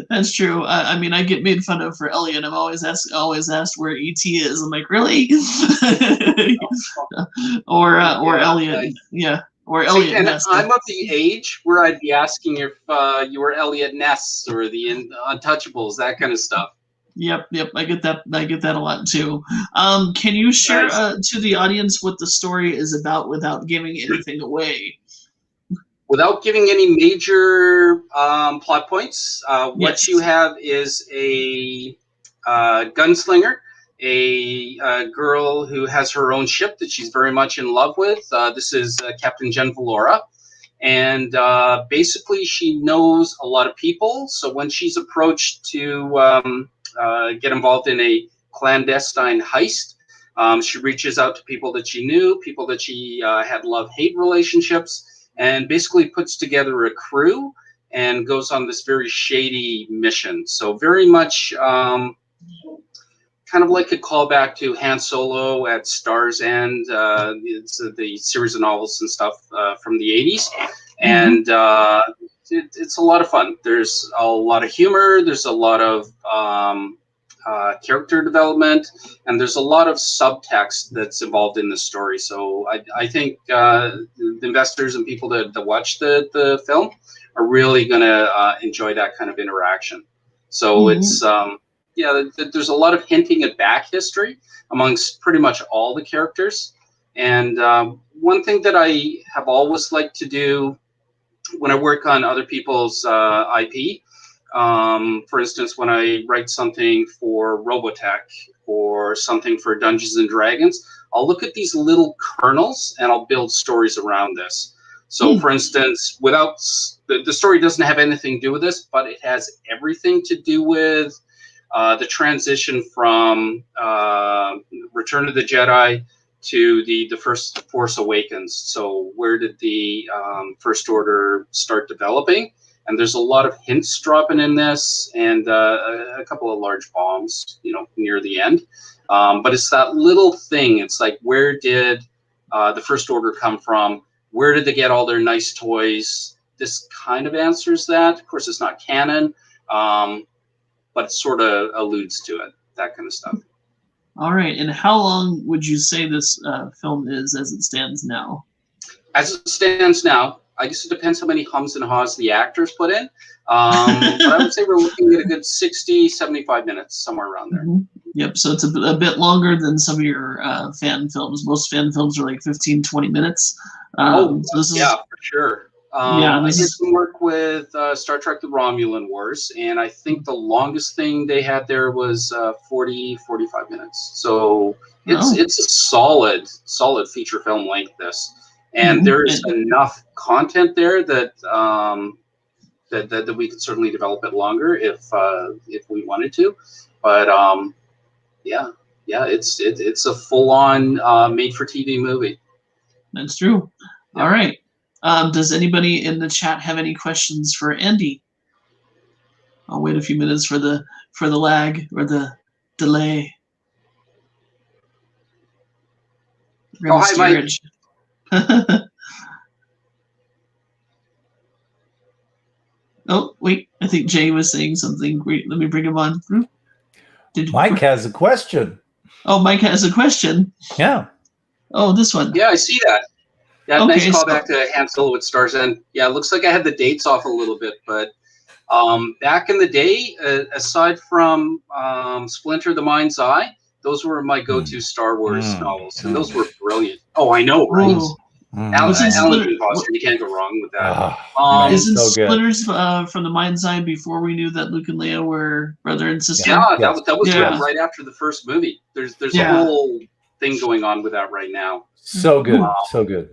Speaker 1: That's true. I mean, I get made fun of for Elliot. I'm always asked where ET is. I'm like, really? or Elliot. Yeah. Or Elliot
Speaker 6: and
Speaker 1: Ness.
Speaker 6: I'm of the age where I'd be asking if you were Elliot Ness or the Untouchables, that kind of stuff.
Speaker 1: Yep. I get that a lot too. Can you share to the audience what the story is about without giving anything away?
Speaker 6: Without giving any major plot points, what you have is a gunslinger, a girl who has her own ship that she's very much in love with. This is Captain Jen Valora. And basically she knows a lot of people. So when she's approached to get involved in a clandestine heist, she reaches out to people that she knew, people that she had love-hate relationships, and basically puts together a crew and goes on this very shady mission. So very much kind of like a callback to Han Solo at Star's End. It's the series of novels and stuff from the 80s. And it's a lot of fun. There's a lot of humor. There's a lot of character development, and there's a lot of subtext that's involved in the story. So I think the investors and people that watch the film are really going to enjoy that kind of interaction. So it's there's a lot of hinting at back history amongst pretty much all the characters. And one thing that I have always liked to do when I work on other people's IP, for instance, when I write something for Robotech or something for Dungeons and Dragons, I'll look at these little kernels and I'll build stories around this. So, for instance, without the story doesn't have anything to do with this, but it has everything to do with the transition from Return of the Jedi to the first Force Awakens. So where did the First Order start developing? And there's a lot of hints dropping in this, and a couple of large bombs, near the end. But it's that little thing. It's like, where did the First Order come from? Where did they get all their nice toys? This kind of answers that. Of course, it's not canon, but it sort of alludes to it, that kind of stuff.
Speaker 1: All right. And how long would you say this film is as it stands now?
Speaker 6: As it stands now, I guess it depends how many hums and haws the actors put in. But I would say we're looking at a good 60, 75 minutes, somewhere around there.
Speaker 1: Yep. So it's a bit longer than some of your fan films. Most fan films are like 15, 20 minutes.
Speaker 6: So this is, for sure.
Speaker 1: I
Speaker 6: did some work with Star Trek The Romulan Wars, and I think the longest thing they had there was 40, 45 minutes. So it's a solid feature film like this. And there's enough content there that that we could certainly develop it longer if we wanted to. But it's a full-on made-for-TV movie.
Speaker 1: That's true. Yeah. All right. Does anybody in the chat have any questions for Andy? I'll wait a few minutes for the lag or the delay.
Speaker 6: Hi, Mike.
Speaker 1: Oh, wait. I think Jay was saying something. Great. Let me bring him on.
Speaker 2: Mike has a question.
Speaker 1: Oh, Mike has a question.
Speaker 2: Yeah.
Speaker 1: Oh, this one.
Speaker 6: Yeah, I see that. Yeah,
Speaker 1: Okay,
Speaker 6: nice
Speaker 1: so-
Speaker 6: callback to Han Solo with Stars. And yeah, it looks like I had the dates off a little bit, but back in the day, aside from Splinter the Mind's Eye, those were my go-to Star Wars novels, and those were brilliant. Oh, I know, right?
Speaker 1: Ooh.
Speaker 6: Alan
Speaker 1: Splinter-
Speaker 6: Dean Foster, you can't go wrong with that.
Speaker 2: man,
Speaker 1: Isn't
Speaker 2: so good.
Speaker 1: Splitters from the Mind's Eye before we knew that Luke and Leia were brother and sister?
Speaker 6: Yeah,
Speaker 2: Yes.
Speaker 6: that was
Speaker 1: Yeah.
Speaker 6: right after the first movie. There's
Speaker 1: Yeah.
Speaker 6: a whole thing going on with that right now.
Speaker 2: So good.
Speaker 6: Wow.
Speaker 2: So good.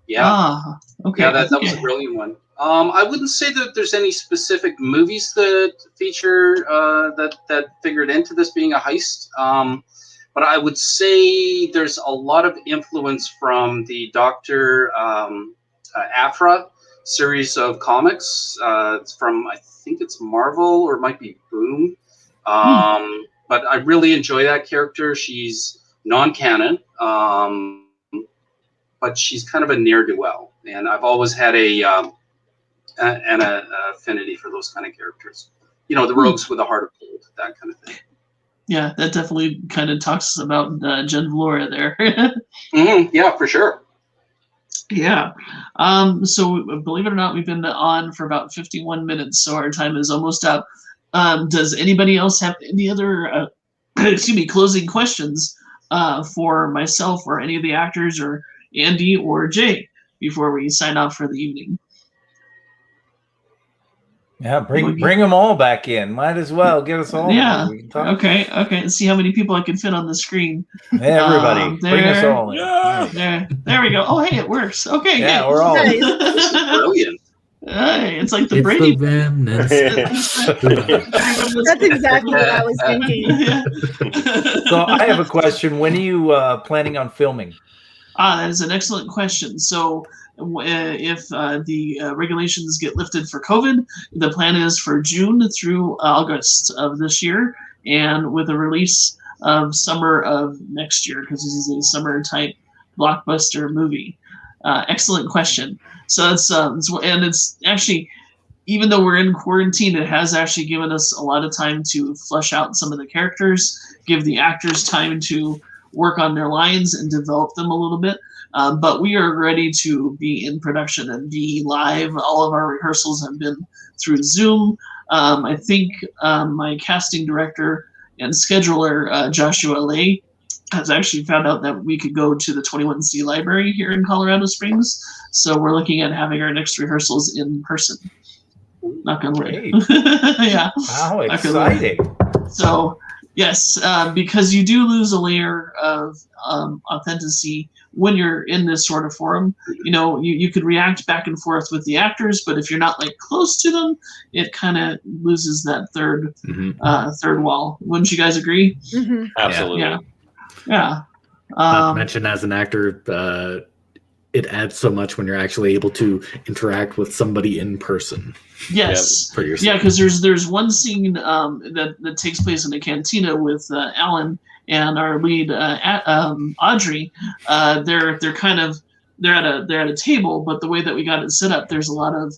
Speaker 6: Yeah.
Speaker 1: Ah, okay.
Speaker 6: Yeah, that was a brilliant one. I wouldn't say that there's any specific movies that feature that figured into this being a heist. But I would say there's a lot of influence from the Dr. Aphra series of comics. It's from, I think it's Marvel or it might be Boom. But I really enjoy that character. She's non-canon. But she's kind of a ne'er-do-well, and I've always had an affinity for those kind of characters. You know, the rogues with a heart of gold, that kind of thing.
Speaker 1: Yeah, that definitely kind of talks about Jen Vlora there.
Speaker 6: Yeah, for sure.
Speaker 1: Yeah. So believe it or not, we've been on for about 51 minutes, so our time is almost up. Does anybody else have any other, closing questions for myself or any of the actors or Andy or Jay before we sign off for the evening?
Speaker 2: Yeah, bring them all back in. Might as well get us all.
Speaker 1: Yeah.
Speaker 2: We can talk.
Speaker 1: Okay. Let's see how many people I can fit on the screen.
Speaker 2: Everybody, bring us all in.
Speaker 1: Yeah. There we go. Oh, hey, it works. Okay.
Speaker 2: Yeah,
Speaker 1: yay.
Speaker 2: we're all.
Speaker 3: Nice.
Speaker 6: This is brilliant.
Speaker 1: Hey, it's like the
Speaker 4: It's
Speaker 1: Brady.
Speaker 4: the remnants.
Speaker 3: That's exactly what I was thinking.
Speaker 1: Yeah.
Speaker 2: So I have a question. When are you planning on filming?
Speaker 1: That is an excellent question. So, if the regulations get lifted for COVID, the plan is for June through August of this year, and with a release of summer of next year, because this is a summer type blockbuster movie. Excellent question. So it's actually, even though we're in quarantine, it has actually given us a lot of time to flesh out some of the characters, give the actors time to work on their lines and develop them a little bit. But we are ready to be in production and be live. All of our rehearsals have been through Zoom. I think my casting director and scheduler, Joshua Lay, has actually found out that we could go to the 21C library here in Colorado Springs. So we're looking at having our next rehearsals in person. Knock on wood.
Speaker 2: Great.
Speaker 1: Yeah.
Speaker 2: How
Speaker 1: Knock on wood.
Speaker 2: exciting.
Speaker 1: So, yes, because you do lose a layer of authenticity when you're in this sort of forum. You know, you could react back and forth with the actors, but if you're not like close to them, it kind of loses that third wall. Wouldn't you guys agree?
Speaker 3: Mhm.
Speaker 5: Absolutely.
Speaker 1: Yeah.
Speaker 4: Not to mention, as an actor, it adds so much when you're actually able to interact with somebody in person.
Speaker 1: Yes.
Speaker 4: For yourself.
Speaker 1: Yeah, because there's one scene that takes place in a cantina with Alan and our lead Audrey. They're at a table, but the way that we got it set up, there's a lot of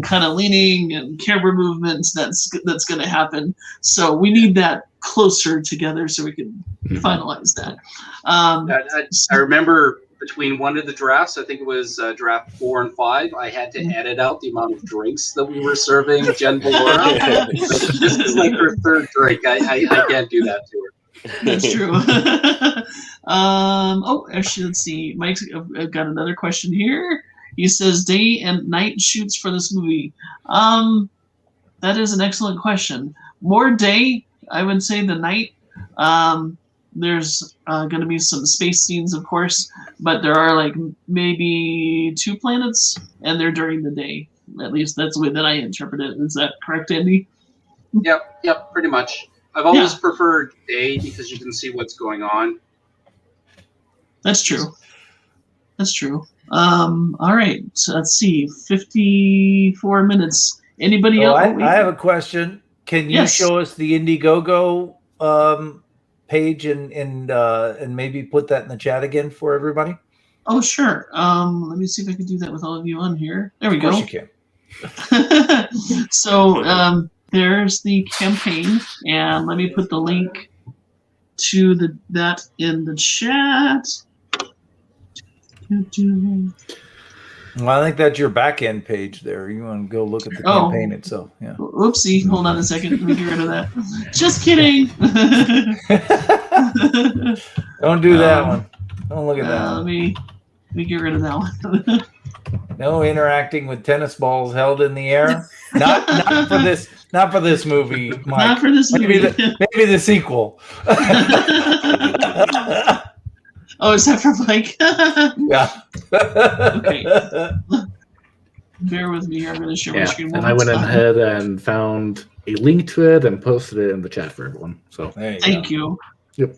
Speaker 1: kind of leaning and camera movements that's going to happen. So we need that closer together so we can finalize that.
Speaker 6: I remember between one of the drafts, I think it was draft 4 and 5, I had to edit out the amount of drinks that we were serving Jen Vlora. This is like her third drink. I can't do that to her.
Speaker 1: That's true. Actually, let's see. Mike's got another question here. He says, day and night shoots for this movie. That is an excellent question. More day, I would say, than night. There's going to be some space scenes, of course, but there are like maybe 2 planets, and they're during the day. At least that's the way that I interpret it. Is that correct, Andy?
Speaker 6: Yep, pretty much. I've always preferred day because you can see what's going on.
Speaker 1: That's true. All right. So let's see. 54 minutes. Anybody else?
Speaker 2: I have a question. Can you show us the Indiegogo page and maybe put that in the chat again for everybody?
Speaker 1: Oh, sure. Let me see if I can do that with all of you on here. There we go.
Speaker 2: Of course you can.
Speaker 1: So there's the campaign, and let me put the link to that in the chat.
Speaker 2: Well, I think that's your back end page there. You want to go look at the campaign itself. Yeah.
Speaker 1: Oopsie. Hold on a second. Let me get rid of that. Just kidding.
Speaker 2: Don't do that one. Don't look at that one.
Speaker 1: Let me get rid of that one.
Speaker 2: No interacting with tennis balls held in the air. Not for this. Not for this movie, Mike.
Speaker 1: Not for this movie.
Speaker 2: Maybe the sequel.
Speaker 1: Oh, is that for Mike?
Speaker 2: Yeah.
Speaker 1: Okay. Bear with me here. I'm going to share my screen one
Speaker 4: and I
Speaker 1: more
Speaker 4: went
Speaker 1: time.
Speaker 4: ahead and found a link to it and posted it in the chat for everyone. So
Speaker 1: Thank you.
Speaker 4: Yep.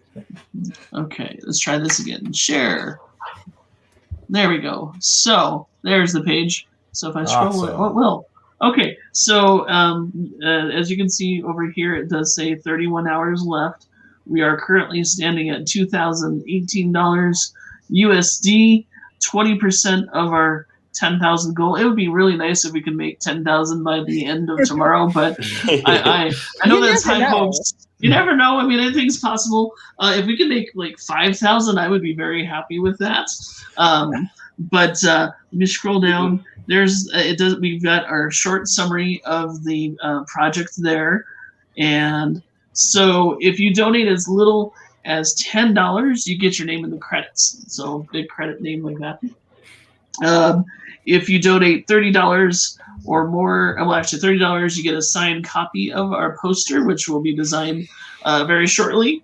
Speaker 1: Okay, let's try this again. Share. There we go. So there's the page. So if I scroll, it will. Okay, so as you can see over here, it does say 31 hours left. We are currently standing at $2,018 USD, 20% of our 10,000 goal. It would be really nice if we could make 10,000 by the end of tomorrow, but I know that's high hopes. You never know. I mean, anything's possible. If we could make like 5,000, I would be very happy with that. But let me scroll down. We've got our short summary of the project there, and so if you donate as little as $10, you get your name in the credits. So big credit name like that. If you donate $30 or more, well, actually $30, you get a signed copy of our poster, which will be designed very shortly.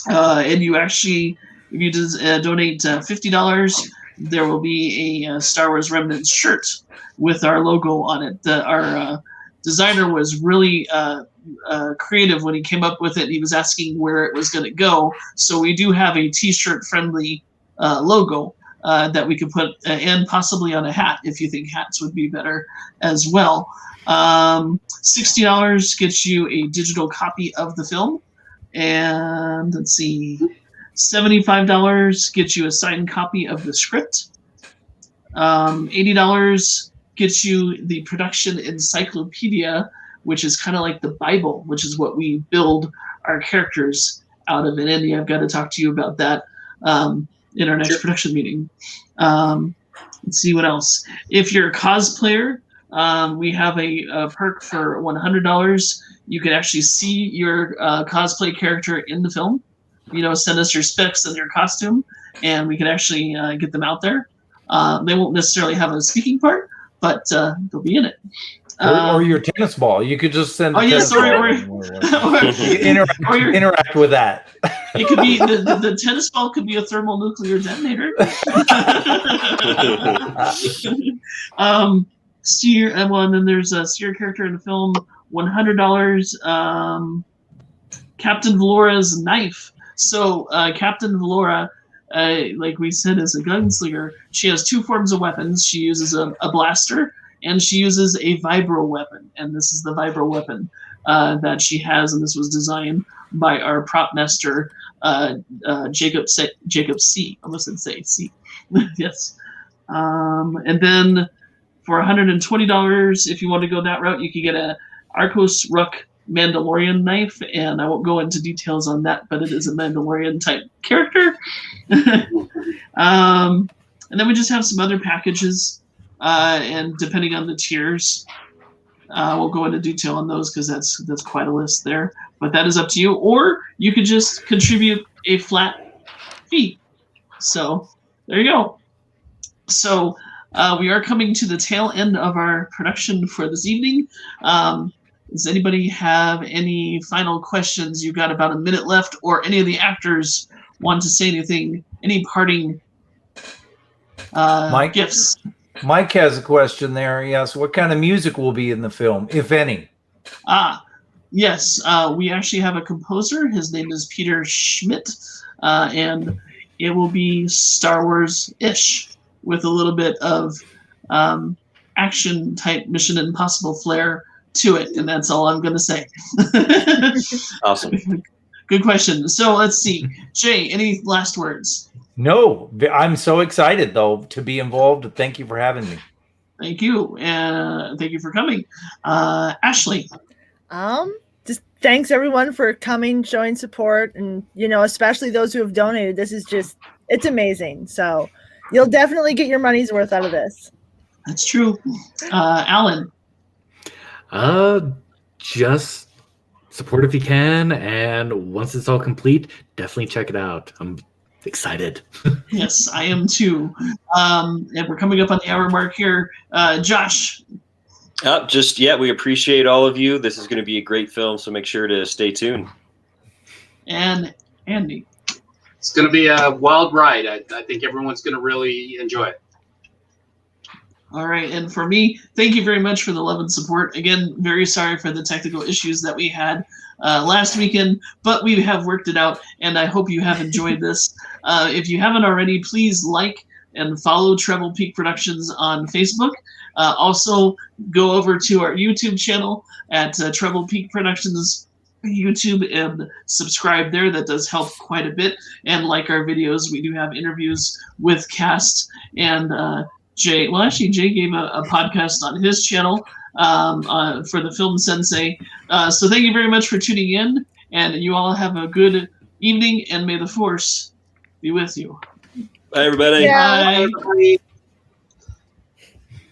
Speaker 1: And you actually, if you donate $50, there will be a Star Wars Remnants shirt with our logo on it. Our designer was really creative when he came up with it. He was asking where it was going to go. So we do have a t-shirt friendly logo that we could put and possibly on a hat if you think hats would be better as well. $60 gets you a digital copy of the film. And let's see, $75 gets you a signed copy of the script. $80 gets you the production encyclopedia, which is kind of like the Bible, which is what we build our characters out of. And Andy, I've got to talk to you about that in our next production meeting. Let's see what else. If you're a cosplayer, we have a perk for $100. You can actually see your cosplay character in the film. Send us your specs and your costume, and we can actually get them out there. They won't necessarily have a speaking part, but they'll be in it.
Speaker 2: Or your tennis ball. You could just send.
Speaker 1: Interact
Speaker 2: with that.
Speaker 1: It could be the tennis ball could be a thermonuclear detonator. And then there's a see your character in the film. $100. Captain Valora's knife. So Captain Valora, like we said, is a gunslinger. She has two forms of weapons. She uses a blaster, and she uses a vibro weapon. And this is the vibro weapon that she has, and this was designed by our prop master, Jacob C. I almost said say C. Yes. And then for $120, if you want to go that route, you can get a Arcos Ruck Mandalorian knife, and I won't go into details on that, but it is a Mandalorian type character. And then we just have some other packages, and depending on the tiers, we'll go into detail on those because that's quite a list there. But that is up to you, or you could just contribute a flat fee. So there you go. So we are coming to the tail end of our production for this evening. Does anybody have any final questions? You've got about a minute left, or any of the actors want to say anything, any parting gifts?
Speaker 2: Mike has a question there. Yes, what kind of music will be in the film, if any?
Speaker 1: Yes, we actually have a composer. His name is Peter Schmidt, and it will be Star Wars-ish with a little bit of action-type Mission Impossible flair to it, and that's all I'm going to say.
Speaker 5: Awesome.
Speaker 1: Good question. So let's see. Jay, any last words?
Speaker 2: No, I'm so excited, though, to be involved. Thank you for having me.
Speaker 1: Thank you. Thank you for coming. Ashley.
Speaker 3: Just thanks, everyone, for coming, showing support, and, especially those who have donated. This is just, it's amazing. So, You'll definitely get your money's worth out of this.
Speaker 1: That's true. Alan.
Speaker 4: Just support if you can, and once it's all complete, definitely check it out. I'm excited.
Speaker 1: Yes, I am too. And we're coming up on the hour mark here. Josh.
Speaker 5: We appreciate all of you. This is going to be a great film, so make sure to stay tuned.
Speaker 1: And Andy.
Speaker 6: It's going to be a wild ride. I think everyone's going to really enjoy it.
Speaker 1: All right, and for me, thank you very much for the love and support. Again, very sorry for the technical issues that we had last weekend, but we have worked it out, and I hope you have enjoyed this. If you haven't already, please like and follow Treble Peak Productions on Facebook. Also, go over to our YouTube channel at Treble Peak Productions YouTube and subscribe there. That does help quite a bit. And like our videos, we do have interviews with cast and Jay. Well, actually, Jay gave a podcast on his channel for the Film Sensei. So thank you very much for tuning in, and you all have a good evening, and may the Force be with you.
Speaker 5: Bye, everybody.
Speaker 3: Yeah.
Speaker 1: Bye.